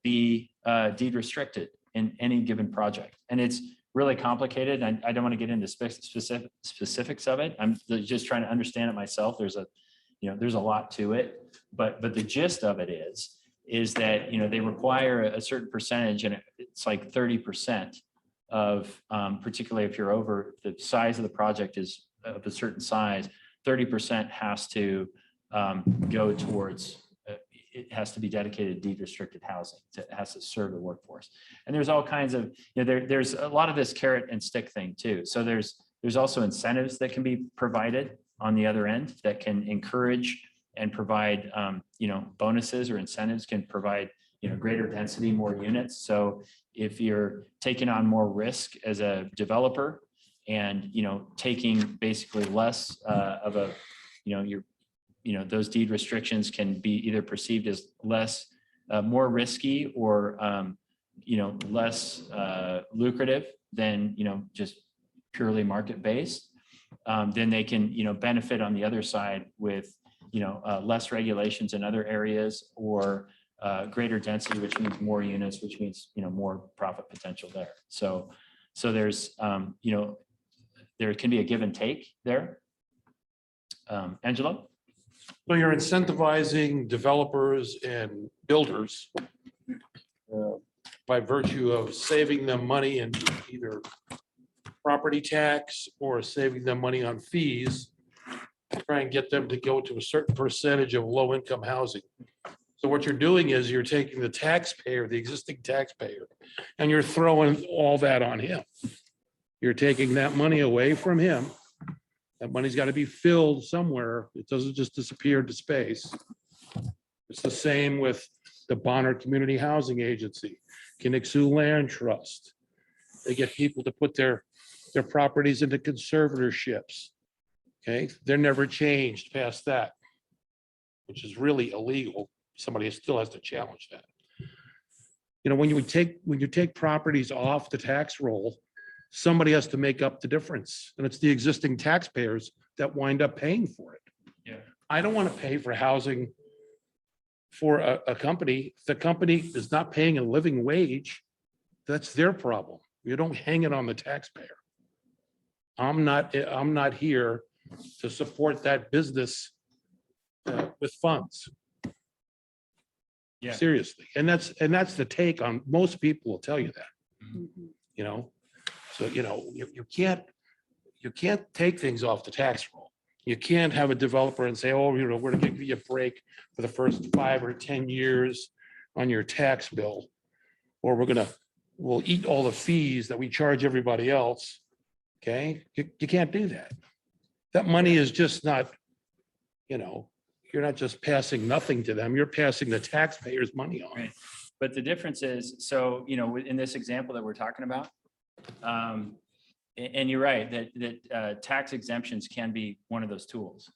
be deed restricted in any given project. And it's really complicated. I don't want to get into specifics of it. I'm just trying to understand it myself. There's a lot to it, but the gist of it is that, they require a certain percentage, and it's like 30% of, particularly if you're over, the size of the project is of a certain size, 30% has to go towards, it has to be dedicated deed restricted housing. It has to serve the workforce. And there's all kinds of, there's a lot of this carrot and stick thing too. So there's also incentives that can be provided on the other end that can encourage and provide, bonuses or incentives can provide, greater density, more units. So if you're taking on more risk as a developer and, taking basically less of a, those deed restrictions can be either perceived as less, more risky or, less lucrative than, just purely market-based. Then they can, benefit on the other side with, less regulations in other areas or greater density, which means more units, which means, more profit potential there. So there's, there can be a give and take there. Angelo? So you're incentivizing developers and builders by virtue of saving them money in either property tax or saving them money on fees, try and get them to go to a certain percentage of low-income housing. So what you're doing is you're taking the taxpayer, the existing taxpayer, and you're throwing all that on him. You're taking that money away from him. That money's got to be filled somewhere. It doesn't just disappear into space. It's the same with the Bonner Community Housing Agency, Kinnicksu Land Trust. They get people to put their properties into conservatorships. Okay, they're never changed past that, which is really illegal. Somebody still has to challenge that. When you take properties off the tax roll, somebody has to make up the difference, and it's the existing taxpayers that wind up paying for it. Yeah. I don't want to pay for housing for a company. If the company is not paying a living wage, that's their problem. You don't hang it on the taxpayer. I'm not here to support that business with funds. Yeah. Seriously. And that's the take on, most people will tell you that, Mhm. So, you can't take things off the tax roll. You can't have a developer and say, oh, we're going to give you a break for the first 5 or 10 years on your tax bill. Or we'll eat all the fees that we charge everybody else. Okay, you can't do that. That money is just not, you're not just passing nothing to them, you're passing the taxpayers' money on. Right. But the difference is, so, in this example that we're talking about, and you're right, that tax exemptions can be one of those tools.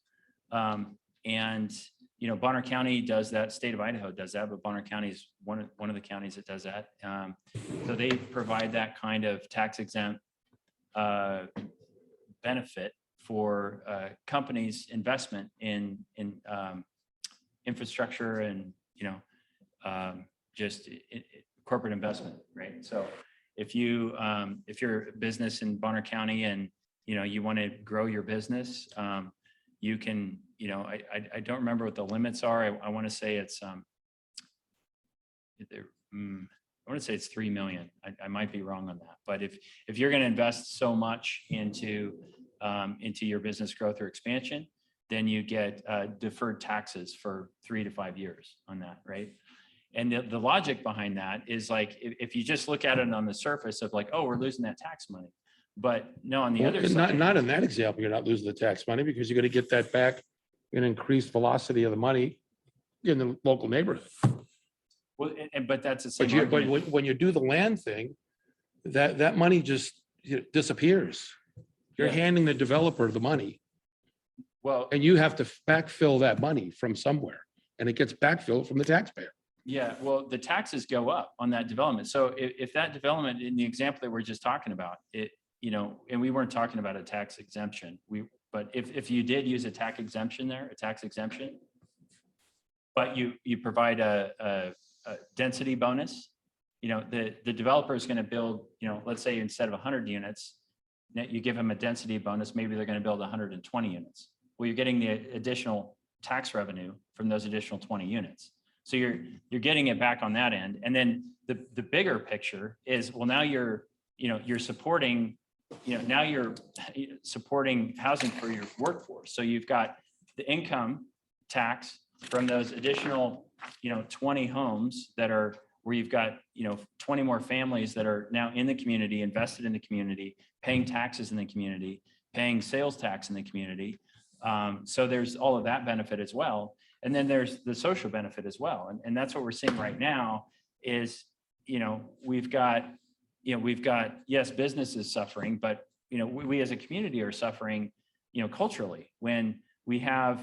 And, Bonner County does that, state of Idaho does that, but Bonner County is one of the counties that does that. So they provide that kind of tax exempt benefit for companies' investment in infrastructure and just corporate investment, right? So if you're a business in Bonner County and you want to grow your business, you can, I don't remember what the limits are. I want to say it's I want to say it's 3 million. I might be wrong on that, but if you're going to invest so much into your business growth or expansion, then you get deferred taxes for 3 to 5 years on that, right? And the logic behind that is like, if you just look at it on the surface of like, oh, we're losing that tax money, but no, on the other side, Not in that example, you're not losing the tax money because you're going to get that back in increased velocity of the money in the local neighborhood. well, but that's the same But argument. when you do the land thing, that money just disappears. You're Yeah. handing the developer the money. Well, And you have to backfill that money from somewhere, and it gets backfilled from the taxpayer. yeah, well, the taxes go up on that development. So if that development, in the example that we're just talking about, it, you know, and we weren't talking about a tax exemption, but if you did use a tax exemption there, a tax exemption, but you provide a density bonus, you know, the developer is going to build, you know, let's say instead of 100 units, you give them a density bonus, maybe they're going to build 120 units. Well, you're getting the additional tax revenue from those additional 20 units. So you're getting it back on that end. And then the bigger picture is, well, now you're supporting, now you're supporting housing for your workforce. So you've got the income tax from those additional, 20 homes that are where you've got, 20 more families that are now in the community, invested in the community, paying taxes in the community, paying sales tax in the community. So there's all of that benefit as well. And then there's the social benefit as well. And that's what we're seeing right now is, we've got, yes, business is suffering, but, we as a community are suffering, culturally when we have,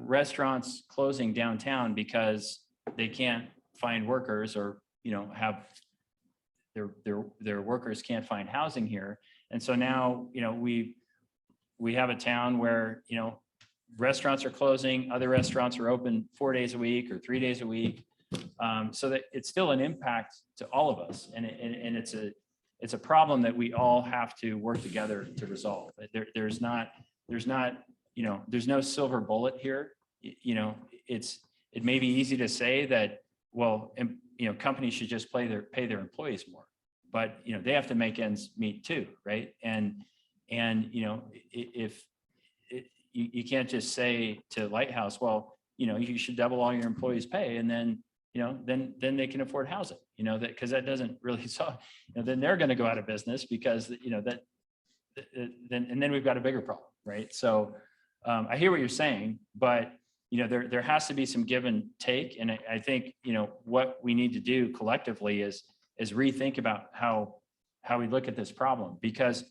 restaurants closing downtown because they can't find workers or, have their workers can't find housing here. And so now, we have a town where, restaurants are closing, other restaurants are open 4 days a week or 3 days a week. So that it's still an impact to all of us. And it's a problem that we all have to work together to resolve. There's no silver bullet here. It may be easy to say that, well, companies should just pay their employees more, but, they have to make ends meet too, right? And if you can't just say to Lighthouse, well, you should double all your employees' pay, and then, then they can afford housing, because that doesn't really solve, then they're going to go out of business because, then we've got a bigger problem, right? So I hear what you're saying, but, there has to be some give and take. And I think, what we need to do collectively is rethink about how we look at this problem, because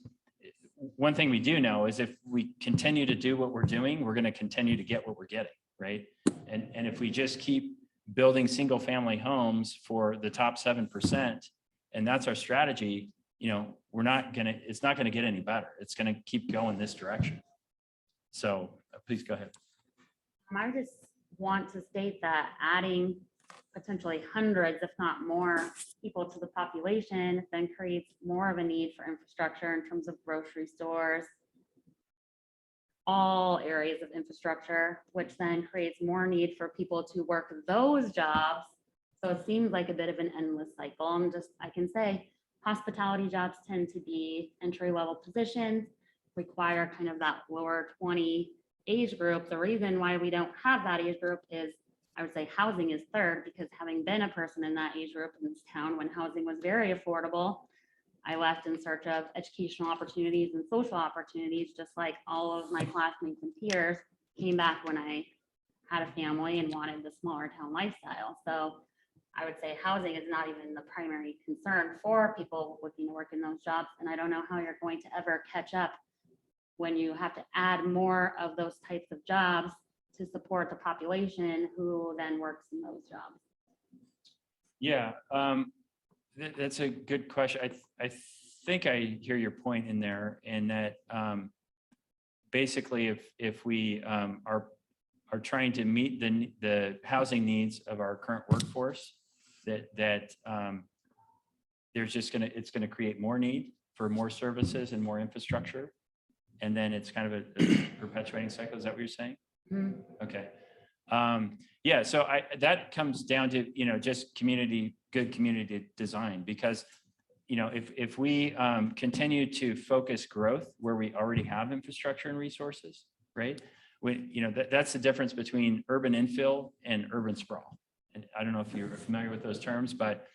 one thing we do know is if we continue to do what we're doing, we're going to continue to get what we're getting, right? And if we just keep building single family homes for the top 7%, and that's our strategy, it's not going to get any better. It's going to keep going this direction. So please go ahead. I just want to state that adding potentially hundreds, if not more, people to the population then creates more of a need for infrastructure in terms of grocery stores, all areas of infrastructure, which then creates more need for people to work those jobs. So it seems like a bit of an endless cycle. I can say hospitality jobs tend to be entry-level positions, require kind of that lower 20 age group. The reason why we don't have that age group is, I would say, housing is third, because having been a person in that age group in this town when housing was very affordable, I left in search of educational opportunities and social opportunities, just like all of my classmates and peers came back when I had a family and wanted the smaller town lifestyle. So I would say housing is not even the primary concern for people looking to work in those jobs. And I don't know how you're going to ever catch up when you have to add more of those types of jobs to support the population who then works in those jobs. Yeah, that's a good question. I think I hear your point in there, in that basically if we are trying to meet the housing needs of our current workforce, that it's gonna create more need for more services and more infrastructure. And then it's kind of a perpetuating cycle. Is that what you're saying? Mhm. Okay. Yeah, so that comes down to, just good community design, because, if we continue to focus growth where we already have infrastructure and resources, right? That's the difference between urban infill and urban sprawl. And I don't know if you're familiar with those terms, but,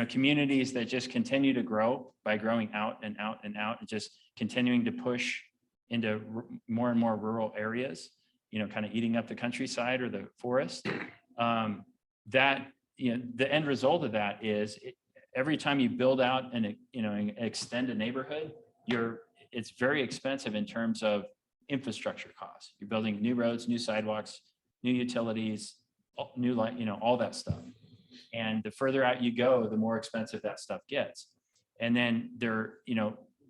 communities that just continue to grow by growing out and out and out and just continuing to push into more and more rural areas, kind of eating up the countryside or the forest, that, the end result of that is every time you build out and extend a neighborhood, it's very expensive in terms of infrastructure costs. You're building new roads, new sidewalks, new utilities, new light, all that stuff. And the further out you go, the more expensive that stuff gets. And then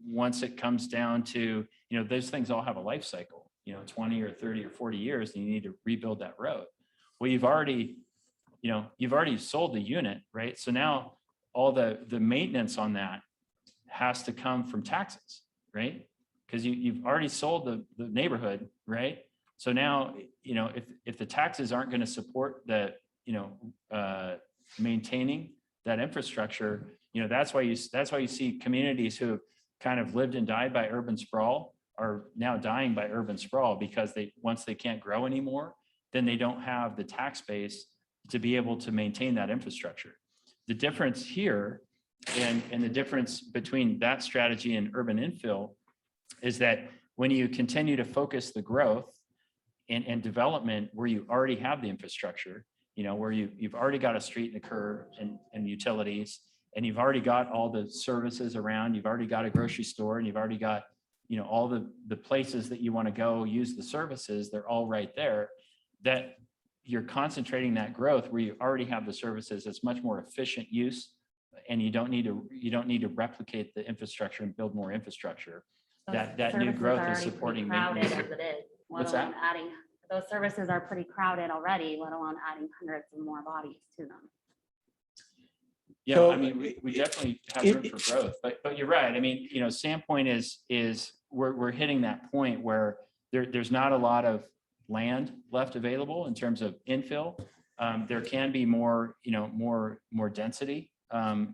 once it comes down to, those things all have a life cycle, 20 or 30 or 40 years, and you need to rebuild that road. Well, you've already sold the unit, right? So now all the maintenance on that has to come from taxes, right? Because you've already sold the neighborhood, right? So now, if the taxes aren't going to support the, maintaining that infrastructure, that's why you see communities who kind of lived and died by urban sprawl are now dying by urban sprawl, because once they can't grow anymore, then they don't have the tax base to be able to maintain that infrastructure. The difference here and the difference between that strategy and urban infill is that when you continue to focus the growth and development where you already have the infrastructure, where you've already got a street and a curb and utilities, and you've already got all the services around, you've already got a grocery store, and you've already got, all the places that you want to go use the services, they're all right there, that you're concentrating that growth where you already have the services. It's much more efficient use, and you don't need to replicate the infrastructure and build more infrastructure. That new services growth are is already pretty supporting crowded maintenance. as it is, let What's alone that? adding, those services are pretty crowded already, let alone adding hundreds of more bodies to them. Yeah, So, I mean, we definitely have room for growth, but you're right. I mean, Sandpoint is we're hitting that point where there's not a lot of land left available in terms of infill. There can be more, more density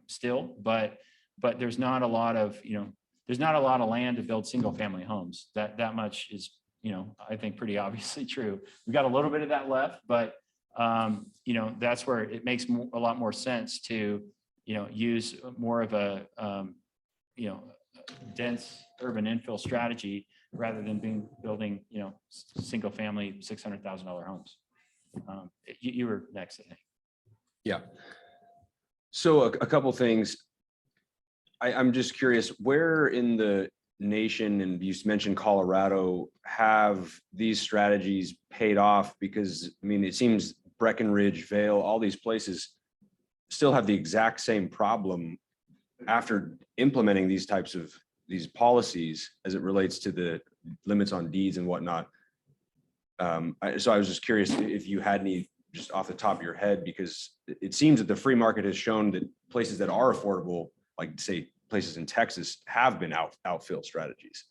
still, but there's not a lot of, there's not a lot of land to build single family homes. That much is, I think pretty obviously true. We've got a little bit of that left, but that's where it makes a lot more sense to, use more of a, dense urban infill strategy rather than building, single family $600,000 homes. You were next, I think. Yeah. So a couple things. I'm just curious, where in the nation, and you mentioned Colorado, have these strategies paid off? Because I mean, it seems Breckenridge, Vail, all these places still have the exact same problem after implementing these types of policies as it relates to the limits on deeds and whatnot. So I was just curious if you had any just off the top of your head, because it seems that the free market has shown that places that are affordable, like say places in Texas, have been outfill strategies.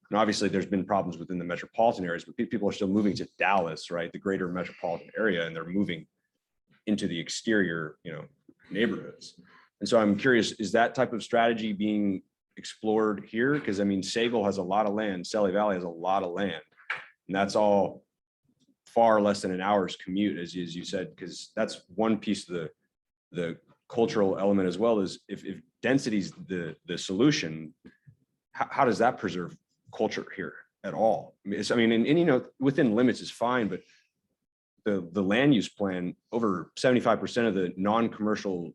And obviously there's been problems within the metropolitan areas, but people are still moving to Dallas, right? The greater metropolitan area, and they're moving into the exterior, neighborhoods. And so I'm curious, is that type of strategy being explored here? Because I mean, Sagal has a lot of land, Sally Valley has a lot of land, and that's all far less than an hour's commute, as you said, because that's one piece of the cultural element as well. Is if density is the solution, how does that preserve culture here at all? I mean, and within limits is fine, but the land use plan, over 75% of the non-commercial,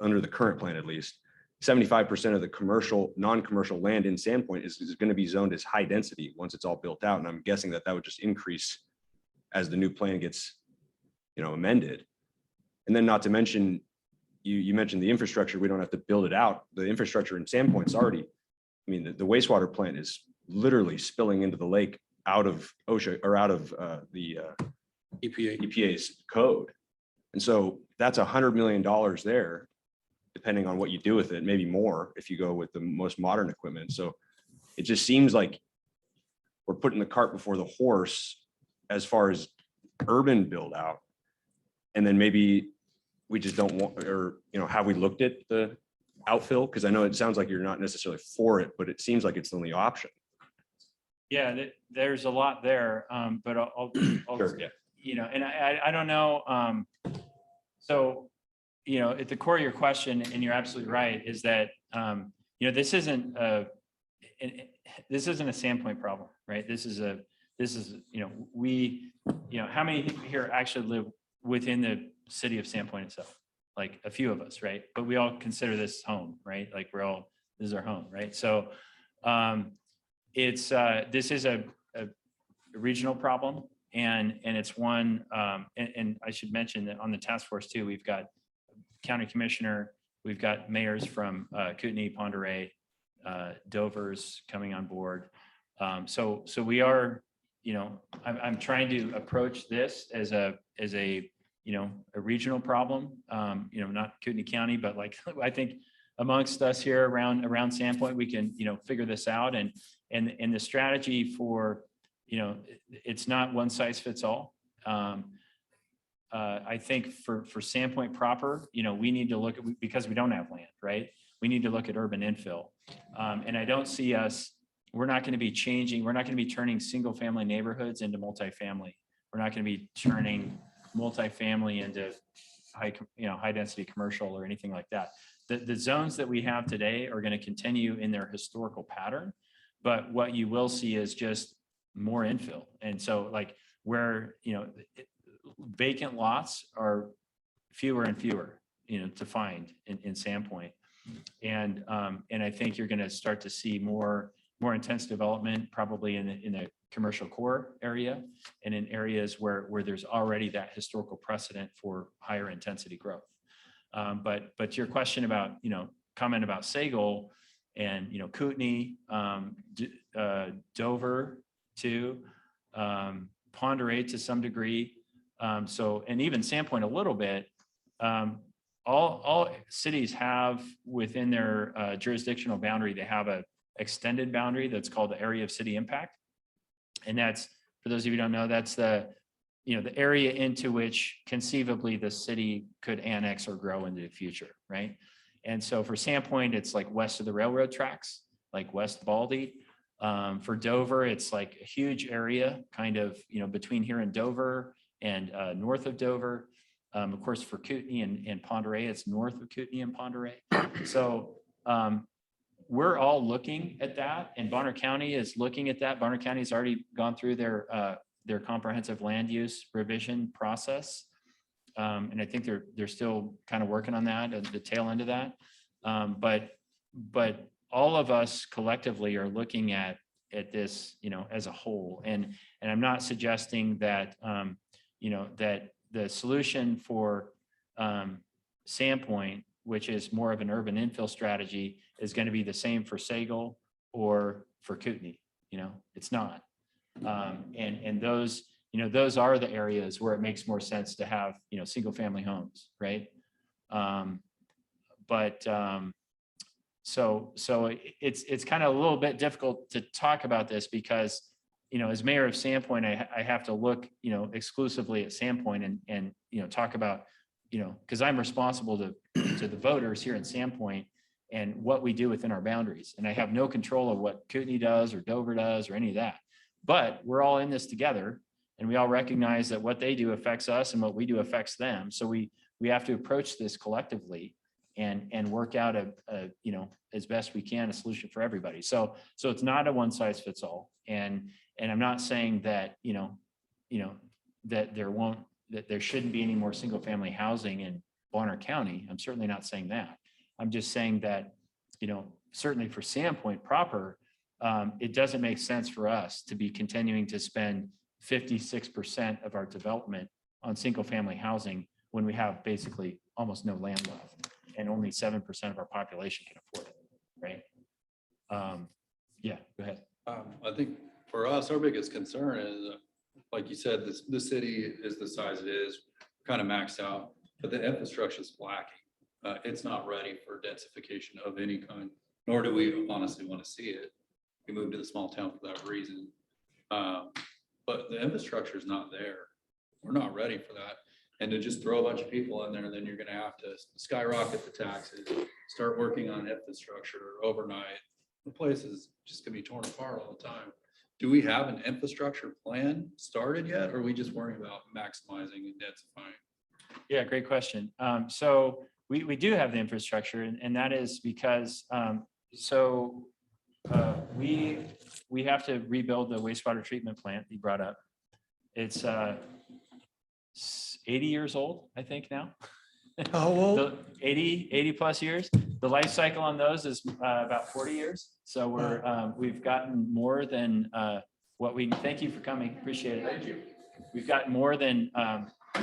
under the current plan at least, 75% of the non-commercial land in Sandpoint is going to be zoned as high density once it's all built out. And I'm guessing that would just increase as the new plan gets, amended. And then not to mention, you mentioned the infrastructure, we don't have to build it out. The infrastructure in Sandpoint's already, I mean, the wastewater plant is literally spilling into the lake out of OSHA or out of the EPA's code. And so that's $100 million there, depending on what you do with it, maybe more if you go with the most modern equipment. So it just seems like we're putting the cart before the horse as far as urban build out. And then maybe we just don't want, or, have we looked at the outfill? Because I know it sounds like you're not necessarily for it, but it seems like it's the only option. Yeah, there's a lot there, but I'll Sure, yeah. and I don't know. So, at the core of your question, and you're absolutely right, is that, this isn't a Sandpoint problem, right? This is, how many people here actually live within the city of Sandpoint itself? Like a few of us, right? But we all consider this home, right? Like this is our home, right? So, this is a a regional problem, and it's one, and I should mention that on the task force too, we've got county commissioner, we've got mayors from Kootenai, Ponderay, Dover's coming on board. So we are, I'm trying to approach this as a a regional problem, not Kootenai County, but like, I think amongst us here around Sandpoint, we can, figure this out, and the strategy for, it's not one size fits all. I think for Sandpoint proper, we need to look at, because we don't have land, right? We need to look at urban infill. And I don't see we're not going to be changing, we're not going to be turning single family neighborhoods into multifamily. We're not going to be turning multifamily into high density commercial or anything like that. The zones that we have today are going to continue in their historical pattern, but what you will see is just more infill. And so like where, vacant lots are fewer and fewer, to find in Sandpoint. And I think you're going to start to see more intense development probably in the commercial core area and in areas where there's already that historical precedent for higher intensity growth. But to your question about, comment about Sagal and, Kootenai, Dover too, Ponderay to some degree. And even Sandpoint a little bit, all cities have within their jurisdictional boundary, they have a extended boundary that's called the area of city impact. And that's, for those of you who don't know, that's the area into which conceivably the city could annex or grow into the future, right? And so for Sandpoint, it's like west of the railroad tracks, like West Baldy. For Dover, it's like a huge area, kind of, between here and Dover and north of Dover. Of course, for Kootenai and Ponderay, it's north of Kootenai and Ponderay. So we're all looking at that, and Bonner County is looking at that. Bonner County has already gone through their comprehensive land use revision process. And I think they're still kind of working on that at the tail end of that. But all of us collectively are looking at this, as a whole. And I'm not suggesting that, that the solution for Sandpoint, which is more of an urban infill strategy, is going to be the same for Sagal or for Kootenai. It's not. And those, those are the areas where it makes more sense to have, single family homes, right? So it's kind of a little bit difficult to talk about this because, as mayor of Sandpoint, I have to look, exclusively at Sandpoint and talk about, because I'm responsible to the voters here in Sandpoint and what we do within our boundaries. And I have no control of what Kootenai does or Dover does or any of that. But we're all in this together, and we all recognize that what they do affects us and what we do affects them. So we have to approach this collectively and work out as best we can a solution for everybody. So it's not a one size fits all. And I'm not saying that that there shouldn't be any more single family housing in Bonner County. I'm certainly not saying that. I'm just saying that certainly for Sandpoint proper, it doesn't make sense for us to be continuing to spend 56% of our development on single family housing when we have basically almost no land left and only 7% of our population can afford it, right? Yeah, go ahead. I think for us, our biggest concern is, like you said, the city is the size it is, kind of maxed out, but the infrastructure is lacking. It's not ready for densification of any kind, nor do we honestly want to see it. We moved to the small town for that reason. But the infrastructure is not there. We're not ready for that. And to just throw a bunch of people in there, then you're going to have to skyrocket the taxes, start working on infrastructure overnight. The place is just going to be torn apart all the time. Do we have an infrastructure plan started yet, or are we just worrying about maximizing and densifying? Yeah, great question. So we do have the infrastructure, and that is because we have to rebuild the wastewater treatment plant you brought up. It's 80 years old, I think now. How old? 80 plus years. The life cycle on those is about 40 years. So we've gotten more than what we, thank you for coming, appreciate it. Thank you. We've got more than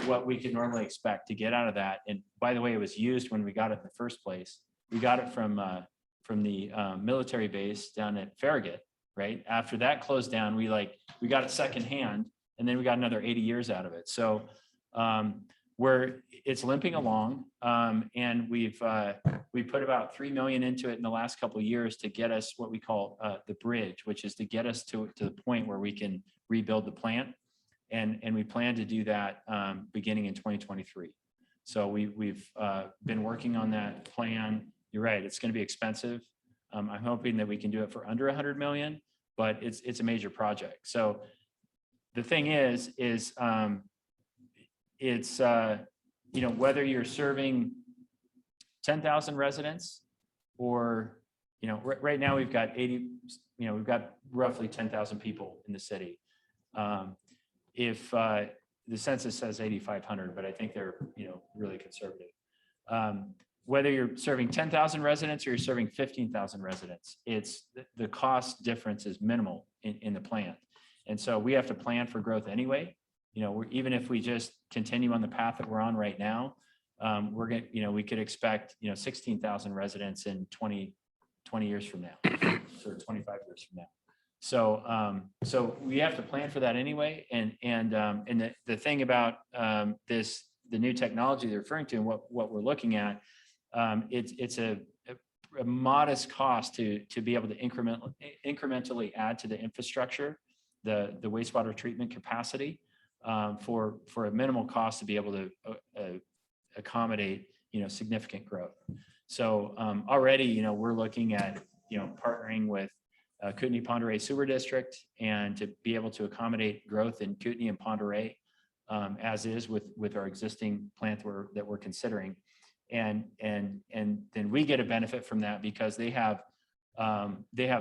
what we could normally expect to get out of that. And by the way, it was used when we got it in the first place. We got it from the military base down at Farragut, right? After that closed down, we got it secondhand, and then we got another 80 years out of it. So it's limping along, and we put about 3 million into it in the last couple of years to get us what we call the bridge, which is to get us to the point where we can rebuild the plant. And we plan to do that beginning in 2023. So we've been working on that plan. You're right, it's going to be expensive. I'm hoping that we can do it for under 100 million, but it's a major project. So the thing is it's whether you're serving 10,000 residents or right now we've got we've got roughly 10,000 people in the city. If the census says 8,500, but I think they're really conservative. Whether you're serving 10,000 residents or you're serving 15,000 residents, it's the cost difference is minimal in the plant. And so we have to plan for growth anyway. Even if we just continue on the path that we're on right now, we could expect 16,000 residents in 20 years from now, or 25 years from now. So we have to plan for that anyway. And the thing about the new technology they're referring to and what we're looking at, it's a modest cost to be able to incrementally add to the infrastructure, the wastewater treatment capacity, for a minimal cost to be able to accommodate significant growth. So already we're looking at partnering with Kootenai Pend Oreille Sewer District and to be able to accommodate growth in Kootenai and Pend Oreille, as is with our existing plant that we're considering. And then we get a benefit from that because they have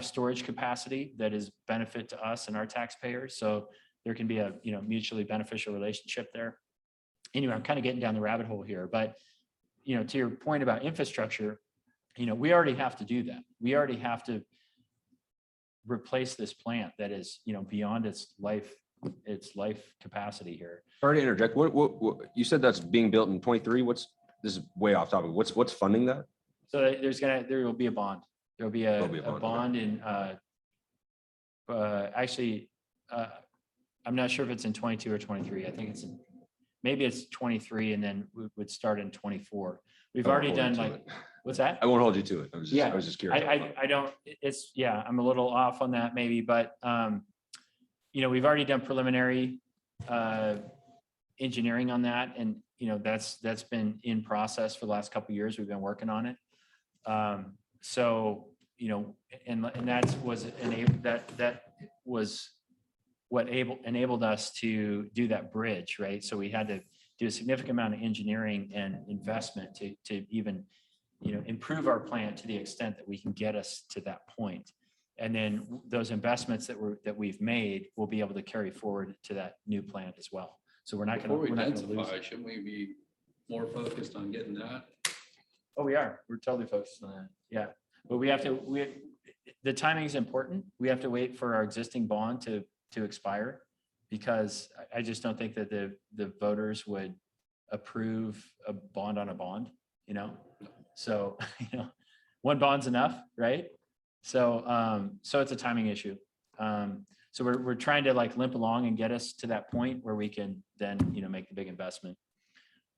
storage capacity that is benefit to us and our taxpayers. So there can be a mutually beneficial relationship there. Anyway, I'm kind of getting down the rabbit hole here, but to your point about infrastructure, we already have to do that. We already have to replace this plant that is beyond its life capacity here. Sorry to interject. What you said that's being built in 23? This is way off topic. What's funding that? So there will be a bond. There will be a bond in I'm not sure if it's in 22 or 23. I think maybe it's 23 and then we would start in 24. We've already done what's that? I won't hold you to it. I was just curious. I don't, I'm a little off on that maybe, but we've already done preliminary engineering on that. And, that's been in process for the last couple of years. We've been working on it. So, and that was what enabled us to do that bridge, right? So we had to do a significant amount of engineering and investment to even, improve our plant to the extent that we can get us to that point. And then those investments that we've made will be able to carry forward to that new plant as well. So we're not going to lose it. Shouldn't we be more focused on getting that? Oh, we are. We're totally focused on that. Yeah. But the timing is important. We have to wait for our existing bond to expire because I just don't think that the voters would approve a bond on a bond, So, one bond's enough, right? So it's a timing issue. So we're trying to limp along and get us to that point where we can then, make the big investment.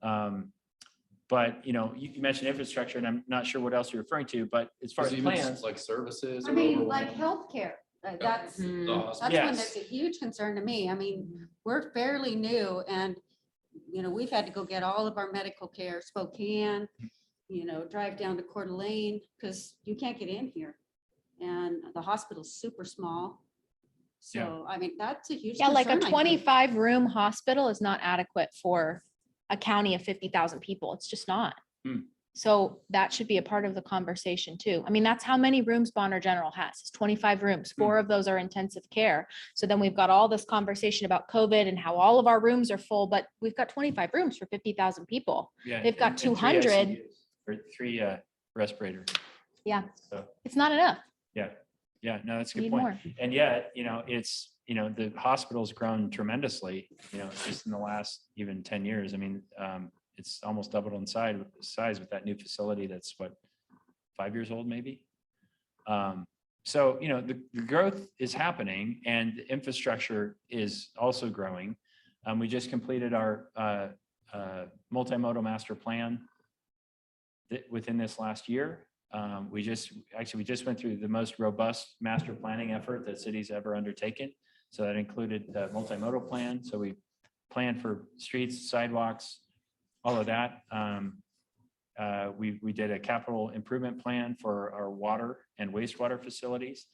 But, you mentioned infrastructure and I'm not sure what else you're referring to, but as far as plans. Like services. I mean, like healthcare, that's The one Yes. that's a huge concern to me. I mean, we're fairly new and, we've had to go get all of our medical care, Spokane, drive down to Coeur d'Alene because you can't get in here. And the hospital's super small. So, I mean, that's a huge Yeah, like a concern, I think. 25-room hospital is not adequate for a county of 50,000 people. It's just not. So that should be a part of the conversation too. I mean, that's how many rooms Bonner General has. It's 25 rooms. 4 of those are intensive care. So then we've got all this conversation about COVID and how all of our rooms are full, but we've got 25 rooms for 50,000 people. Yeah, They've got and 3 200. ICUs or 3 respirators. Yeah, So, it's not enough. yeah, no, that's a We good need point. more. And yet, the hospital's grown tremendously, just in the last even 10 years. I mean, it's almost doubled in size with that new facility that's 5 years old, maybe. So, the growth is happening and the infrastructure is also growing. We just completed our multimodal master plan within this last year. We just went through the most robust master planning effort that city's ever undertaken. So that included the multimodal plan. So we planned for streets, sidewalks, all of that. We did a capital improvement plan for our water and wastewater facilities.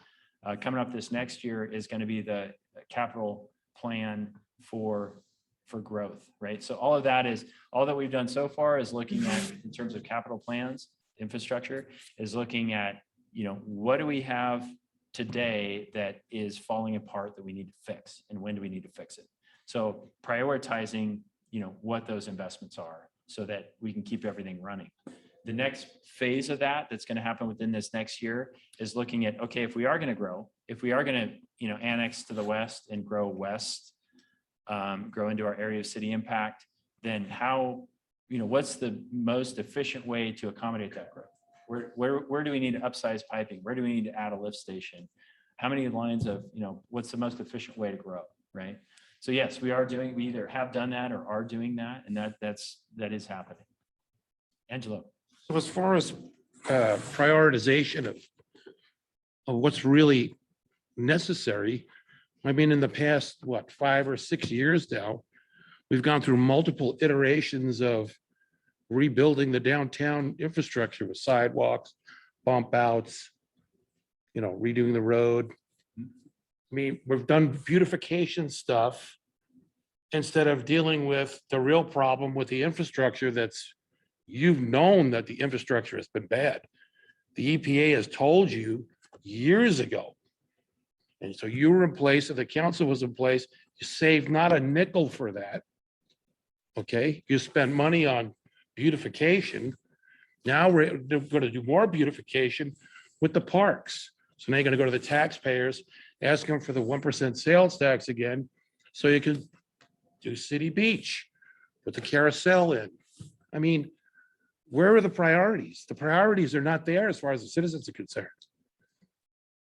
Coming up this next year is going to be the capital plan for growth, right? So all that we've done so far is looking at, in terms of capital plans, infrastructure, is looking at, what do we have today that is falling apart that we need to fix, and when do we need to fix it? So prioritizing, what those investments are so that we can keep everything running. The next phase of that's going to happen within this next year is looking at, okay, if we are going to grow, if we are going to, annex to the west and grow west, grow into our area of city impact, then how, what's the most efficient way to accommodate that growth? Where do we need to upsize piping? Where do we need to add a lift station? How many lines of, what's the most efficient way to grow, right? So yes, we either have done that or are doing that, and that is happening. Angelo. So as far as prioritization of what's really necessary, I mean, in the past, 5 or 6 years now, we've gone through multiple iterations of rebuilding the downtown infrastructure with sidewalks, bump outs, redoing the road. I mean, we've done beautification stuff instead of dealing with the real problem with the infrastructure you've known that the infrastructure has been bad. The EPA has told you years ago. And so you were in place, and the council was in place. You saved not a nickel for that. Okay, you spent money on beautification. Now we're going to do more beautification with the parks. So now you're going to go to the taxpayers, ask them for the 1% sales tax again, so you can do City Beach, put the carousel in. I mean, where are the priorities? The priorities are not there as far as the citizens are concerned.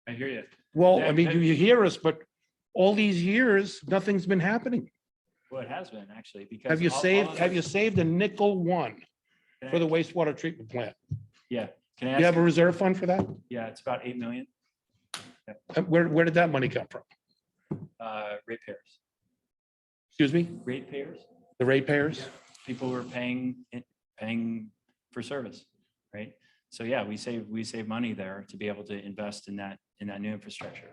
I hear you. Well, I mean, you hear us, but all these years, nothing's been happening. Well, it has been actually, because. Have you all of saved a nickel one Can for the I- wastewater treatment plant? Yeah. Can I You have ask? a reserve fund for that? Yeah, it's about 8 million. Where did that money come from? Ratepayers. Excuse me, Ratepayers. the ratepayers? People who are paying for service, right? So yeah, we save money there to be able to invest in that new infrastructure.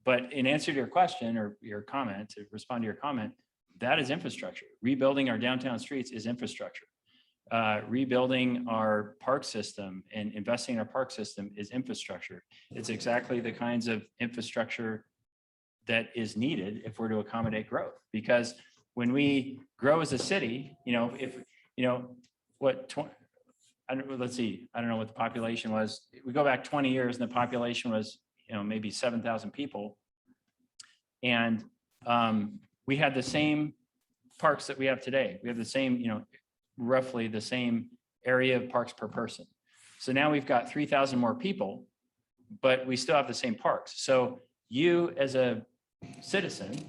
But in answer to your question or your comment, to respond to your comment, that is infrastructure. Rebuilding our downtown streets is infrastructure. Rebuilding our park system and investing in our park system is infrastructure. It's exactly the kinds of infrastructure that is needed if we're to accommodate growth. Because when we grow as a city, let's see, I don't know what the population was. We go back 20 years and the population was, maybe 7,000 people. And we had the same parks that we have today. We have the same, roughly the same area of parks per person. So now we've got 3,000 more people, but we still have the same parks. So you as a citizen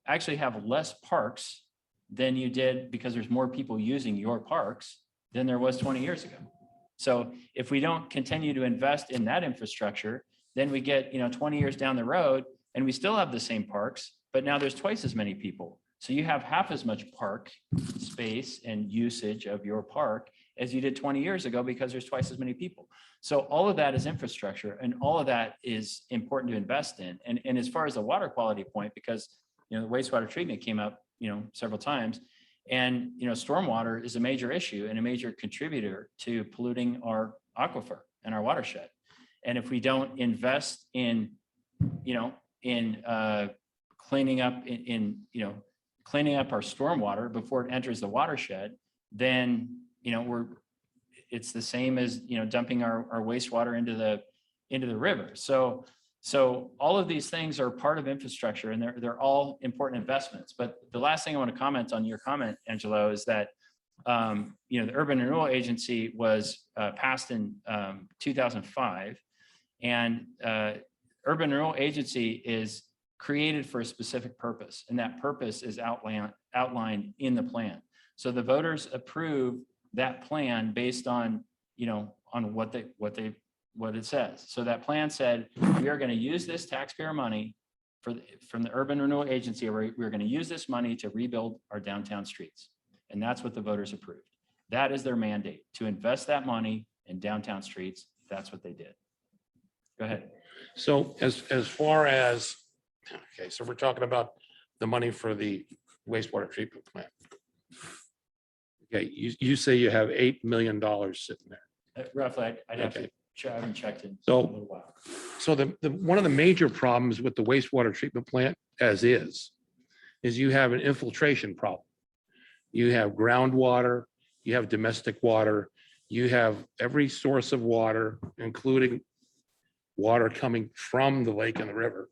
actually have less parks than you did because there's more people using your parks than there was 20 years ago. So if we don't continue to invest in that infrastructure, then we get, 20 years down the road and we still have the same parks, but now there's twice as many people. So you have half as much park space and usage of your park as you did 20 years ago because there's twice as many people. So all of that is infrastructure, and all of that is important to invest in. And as far as the water quality point, because the wastewater treatment came up several times, and stormwater is a major issue and a major contributor to polluting our aquifer and our watershed. And if we don't invest in cleaning up cleaning up our stormwater before it enters the watershed, then it's the same as dumping our wastewater into the river. So So all of these things are part of infrastructure and they're all important investments. But the last thing I want to comment on your comment, Angelo, is that the Urban Renewal Agency was passed in 2005, and Urban Renewal Agency is created for a specific purpose, and that purpose is outlined in the plan. So the voters approve that plan based on on what it says. So that plan said we are going to use this taxpayer money from the Urban Renewal Agency. We're going to use this money to rebuild our downtown streets. And that's what the voters approved. That is their mandate, to invest that money in downtown streets. That's what they did. Go ahead. So as far as, okay, so we're talking about the money for the wastewater treatment plant. Okay, you say you have $8 million sitting there. Roughly, I'd have Okay. to, I haven't checked in So- a little while. So the one of the major problems with the wastewater treatment plant as is you have an infiltration problem. You have groundwater, you have domestic water, you have every source of water, including water coming from the lake and the river,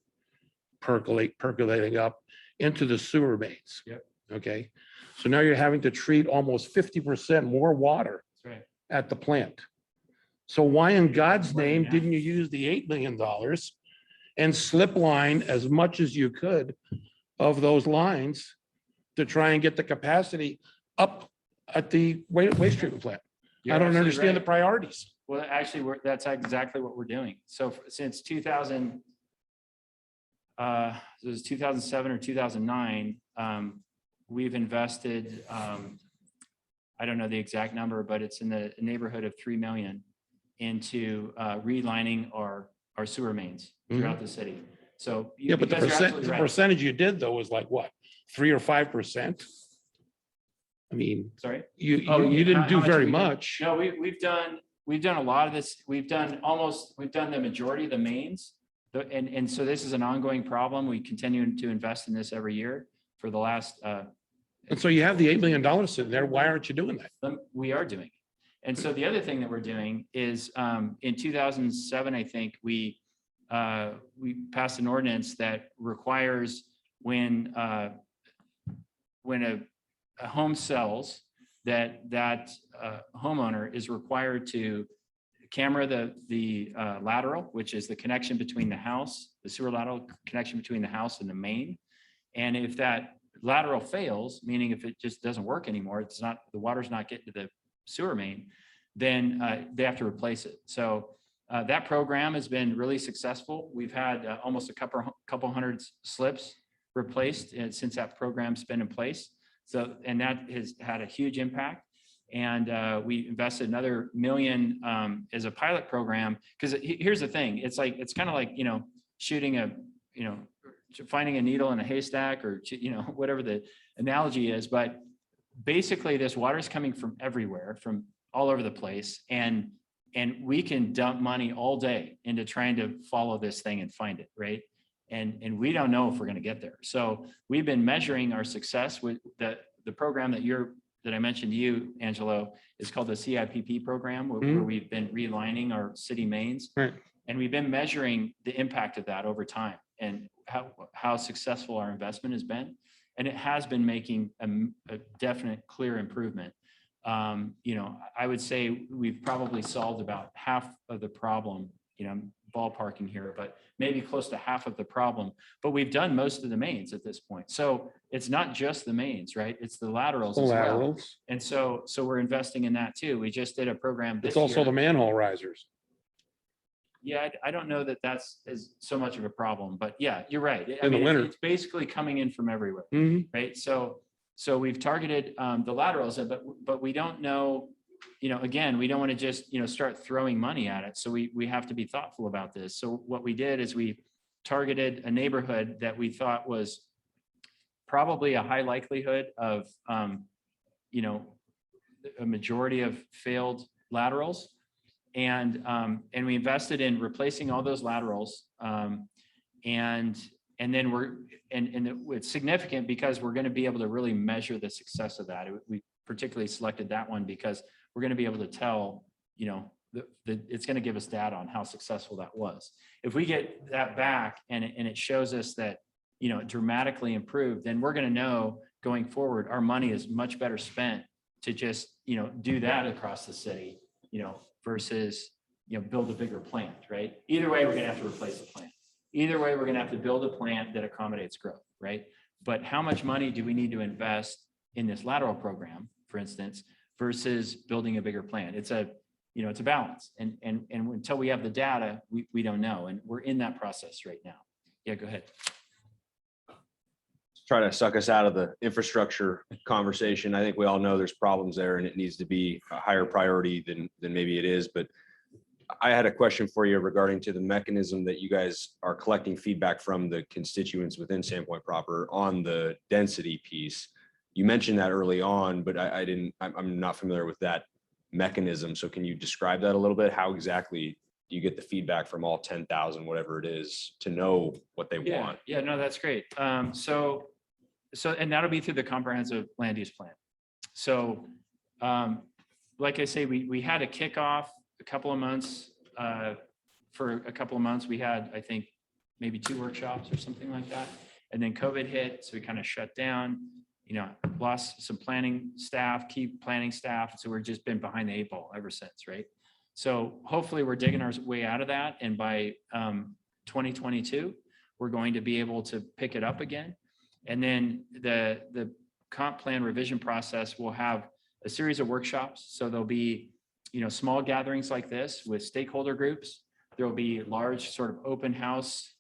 percolating up into the sewer mains. Yep. Okay, so now you're having to treat almost 50% more water That's right. at the plant. So why in God's More than name that. didn't you use the $8 million and slip line as much as you could of those lines to try and get the capacity up at the waste treatment plant? You're I don't absolutely understand the right. priorities. Well, actually, that's exactly what we're doing. So since 2000, it was 2007 or 2009, we've invested, I don't know the exact number, but it's in the neighborhood of 3 million into relining our sewer mains throughout the city. So Yeah, but the because you're absolutely right. percentage you did though was like what, 3 or 5%? I mean, Sorry. you Oh, you yeah, didn't how do much very we did? much. No, we've done a lot of this. We've done the majority of the mains. And so this is an ongoing problem. We continue to invest in this every year for the last, And so you have the $8 million sitting there. Why aren't you doing that? we are doing. And so the other thing that we're doing is in 2007, I think we passed an ordinance that requires when a home sells, that homeowner is required to camera the lateral, which is the connection between the house, the sewer lateral connection between the house and the main. And if that lateral fails, meaning if it just doesn't work anymore, the water's not getting to the sewer main, then they have to replace it. So that program has been really successful. We've had almost a couple hundred slips replaced since that program's been in place. So, and that has had a huge impact. And we invested another $1 million as a pilot program. Because here's the thing, it's kind of like, shooting finding a needle in a haystack, or, whatever the analogy is. But basically this water is coming from everywhere, from all over the place. And we can dump money all day into trying to follow this thing and find it, right? And we don't know if we're going to get there. So we've been measuring our success with the program that I mentioned to you, Angelo, is called the CIPP program, where we've been relining our city mains. Right. And we've been measuring the impact of that over time and how successful our investment has been. And it has been making a definite, clear improvement. I would say we've probably solved about half of the problem, ballparking here, but maybe close to half of the problem. But we've done most of the mains at this point. So it's not just the mains, right? It's the laterals as well. Laterals. And so we're investing in that too. We just did a program this It's also year. the manhole risers. Yeah, I don't know that that's so much of a problem, but yeah, you're right. In the winter. It's basically coming in from everywhere, Mhm. right? So we've targeted the laterals, but we don't know, again, we don't want to just, start throwing money at it. So we have to be thoughtful about this. So what we did is we targeted a neighborhood that we thought was probably a high likelihood of, a majority of failed laterals. And we invested in replacing all those laterals. And then it's significant because we're going to be able to really measure the success of that. We particularly selected that one because we're going to be able to tell, it's going to give us data on how successful that was. If we get that back and it shows us that, it dramatically improved, then we're going to know going forward, our money is much better spent to just, do that across the city, versus, build a bigger plant, right? Either way, we're going to have to replace the plant. Either way, we're going to have to build a plant that accommodates growth, right? But how much money do we need to invest in this lateral program, for instance, versus building a bigger plant? It's a balance. And until we have the data, we don't know. And we're in that process right now. Yeah, go ahead. Try to suck us out of the infrastructure conversation. I think we all know there's problems there and it needs to be a higher priority than maybe it is. But I had a question for you regarding to the mechanism that you guys are collecting feedback from the constituents within Sandpoint proper on the density piece. You mentioned that early on, but I'm not familiar with that mechanism. So can you describe that a little bit? How exactly do you get the feedback from all 10,000, whatever it is, to know what they want? Yeah, no, that's great. And that'll be through the comprehensive land use plan. So, like I say, we had a kickoff a couple of months. For a couple of months, we had, I think, maybe 2 workshops or something like that. And then COVID hit, so we kind of shut down, lost some planning staff, key planning staff. So we've just been behind the 8 ball ever since, right? So hopefully we're digging our way out of that. And by 2022, we're going to be able to pick it up again. And then the comp plan revision process will have a series of workshops. So there'll be, small gatherings like this with stakeholder groups. There will be large sort of open house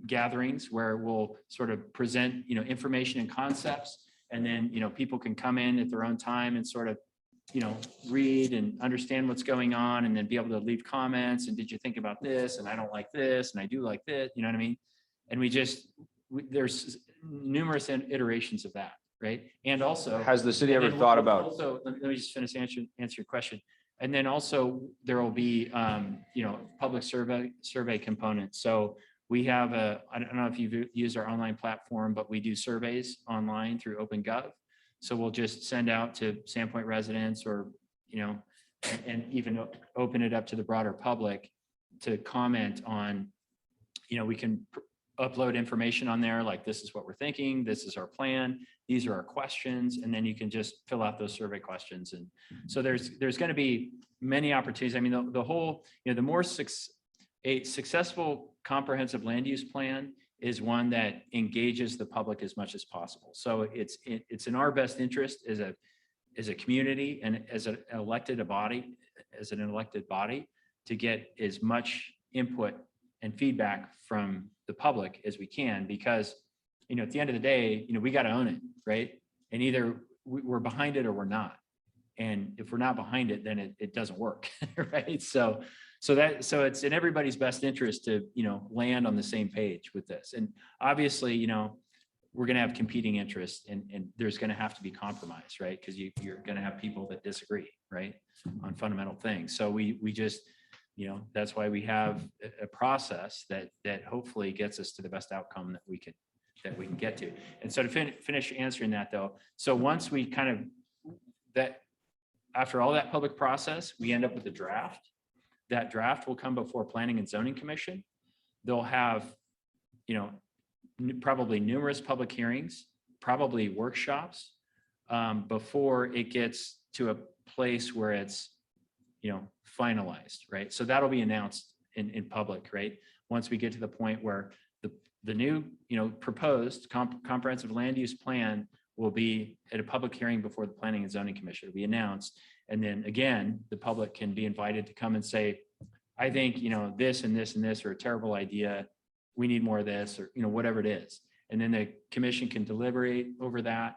gatherings where we'll sort of present, information and concepts. And then, people can come in at their own time and sort of, read and understand what's going on, and then be able to leave comments. And did you think about this? And I don't like this, and I do like this, you know what I mean? And there's numerous iterations of that, right? And also, Has the city ever thought about? Also, let me just finish answer your question. And then also there will be, public survey components. So we have I don't know if you've used our online platform, but we do surveys online through OpenGov. So we'll just send out to Sandpoint residents or, and even open it up to the broader public to comment on, we can upload information on there, like this is what we're thinking, this is our plan, these are our questions, and then you can just fill out those survey questions. And so there's going to be many opportunities. I mean, the whole, the more a successful comprehensive land use plan is one that engages the public as much as possible. So it's in our best interest as a community and as an elected body to get as much input and feedback from the public as we can, because, at the end of the day, we got to own it, right? And either we're behind it or we're not. And if we're not behind it, then it doesn't work, right? So it's in everybody's best interest to, land on the same page with this. And obviously, we're going to have competing interests, and there's going to have to be compromise, right? Because you're going to have people that disagree, right, on fundamental things. So we just, that's why we have a process that hopefully gets us to the best outcome that we can get to. And so to finish answering that though, so once we kind of after all that public process, we end up with a draft. That draft will come before Planning and Zoning Commission. They'll have, probably numerous public hearings, probably workshops, before it gets to a place where it's, finalized, right? So that'll be announced in public, right? Once we get to the point where the new, proposed comprehensive land use plan will be at a public hearing before the Planning and Zoning Commission. It'll be announced. And then again, the public can be invited to come and say, I think, this and this and this are a terrible idea. We need more of this, or, whatever it is. And then the commission can deliberate over that.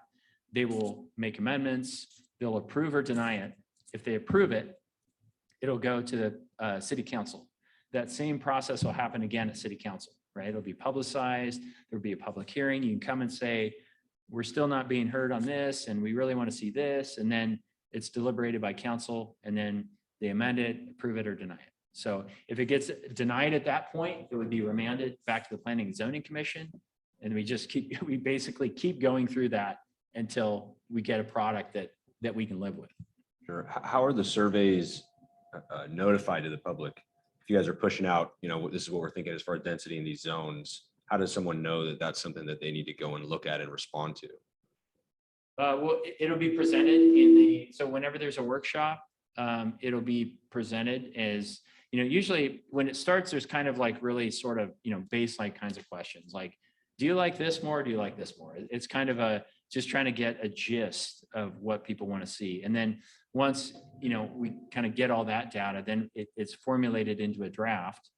They will make amendments. They'll approve or deny it. If they approve it, it'll go to the city council. That same process will happen again at city council, right? It'll be publicized. There'll be a public hearing. You can come and say, we're still not being heard on this, and we really want to see this. And then it's deliberated by council, and then they amend it, approve it, or deny it. So if it gets denied at that point, it would be remanded back to the Planning and Zoning Commission. And we basically keep going through that until we get a product that we can live with. Sure. How are the surveys notified to the public? If you guys are pushing out, this is what we're thinking as far as density in these zones, how does someone know that that's something that they need to go and look at and respond to? Well, it'll be presented in the, so whenever there's a workshop, it'll be presented as, usually when it starts, there's kind of like really sort of, baseline kinds of questions like, do you like this more? Or do you like this more? It's kind of just trying to get a gist of what people want to see. And then once, we kind of get all that data, then it's formulated into a draft.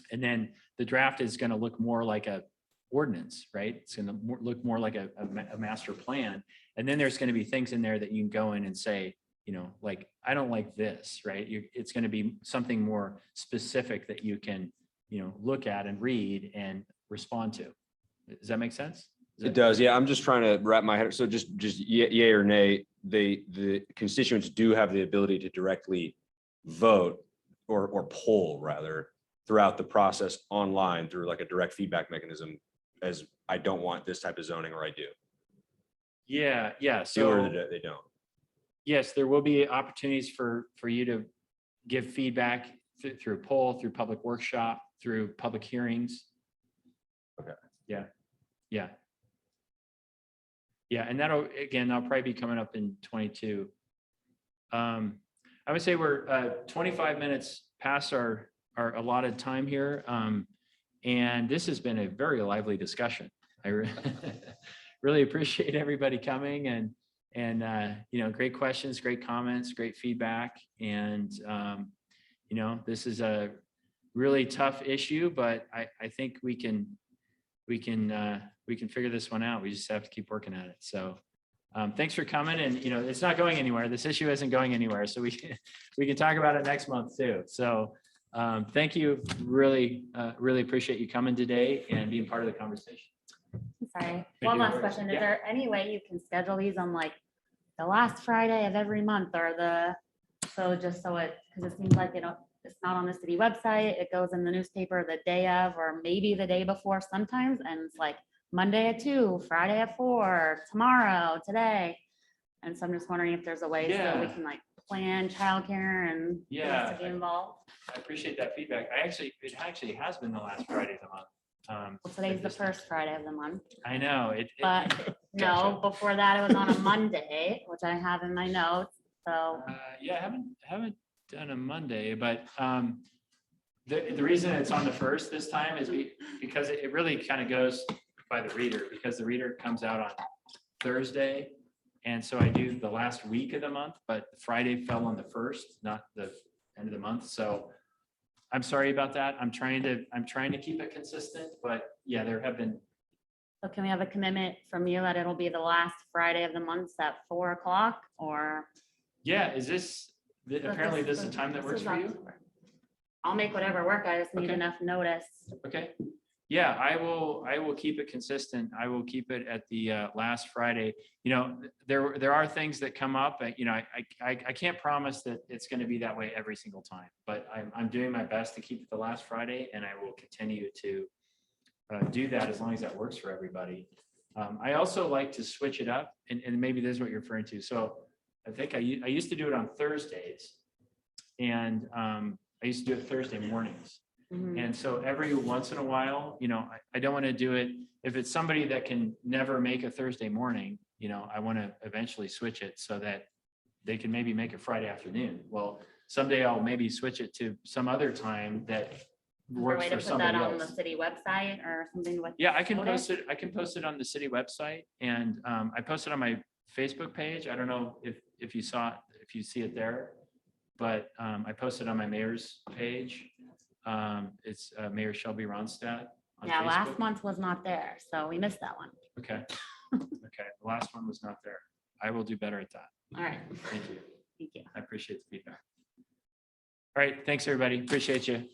And then the draft is going to look more like a ordinance, right? It's going to look more like a master plan. And then there's going to be things in there that you can go in and say, like, I don't like this, right? It's going to be something more specific that you can, look at and read and respond to. Does that make sense? It does. Yeah. I'm just trying to wrap my head. So just yay or nay, the constituents do have the ability to directly vote or poll rather throughout the process online through like a direct feedback mechanism as I don't want this type of zoning or I do. Yeah. Or So they don't. yes, there will be opportunities for you to give feedback through a poll, through public workshop, through public hearings. Okay. Yeah. And that'll probably be coming up in 22. I would say we're 25 minutes past our allotted time here. And this has been a very lively discussion. I really appreciate everybody coming and great questions, great comments, great feedback. And, this is a really tough issue, but I think we can figure this one out. We just have to keep working at it. So thanks for coming. And, it's not going anywhere. This issue isn't going anywhere. So we can talk about it next month too. So thank you. Really appreciate you coming today and being part of the conversation. Sorry, one last question. Is Yeah. there any way you can schedule these on like the last Friday of every month or because it seems like, it's not on the city website. It goes in the newspaper the day of, or maybe the day before sometimes. And it's like Monday at 2, Friday at 4, tomorrow, today. And so I'm just wondering if there's a way so we Yeah. can like plan childcare and get us to be involved. I appreciate that feedback. It actually has been the last Friday of the month. Well, today's the first Friday of the month, I know it. but no, before that it was on a Monday, which I have in my notes. So Yeah, I haven't done a Monday, but the reason it's on the first this time is because it really kind of goes by the reader, because the reader comes out on Thursday. And so I do the last week of the month, but Friday fell on the first, not the end of the month. So I'm sorry about that. I'm trying to keep it consistent, but yeah, there have been. So can we have a commitment from you that it'll be the last Friday of the month at 4 o'clock or? Yeah, apparently this is a time that works for you? October. I'll make whatever work. I just need Okay. enough notice. Okay. Yeah, I will keep it consistent. I will keep it at the last Friday. There are things that come up, I can't promise that it's going to be that way every single time, but I'm doing my best to keep it the last Friday, and I will continue to do that as long as that works for everybody. I also like to switch it up, and maybe this is what you're referring to. So I think I used to do it on Thursdays, and I used to do it Thursday mornings. Mhm. And so every once in a while, I don't want to do it. If it's somebody that can never make a Thursday morning, I want to eventually switch it so that they can maybe make a Friday afternoon. Well, someday I'll maybe switch it to some other time that Is there a works way to for put that somebody on the else. city website or something with? Yeah, I can notice? post it. I can post it on the city website, and I posted on my Facebook page. I don't know if you see it there, but I posted on my mayor's page. It's Mayor Shelby Ronstadt. on Yeah, last Facebook. month was not there, so we missed that one. Okay. Okay, the last one was not there. I will do better at that. All right, Thank you. thank you. I appreciate the feedback. All right, thanks, everybody. Appreciate you.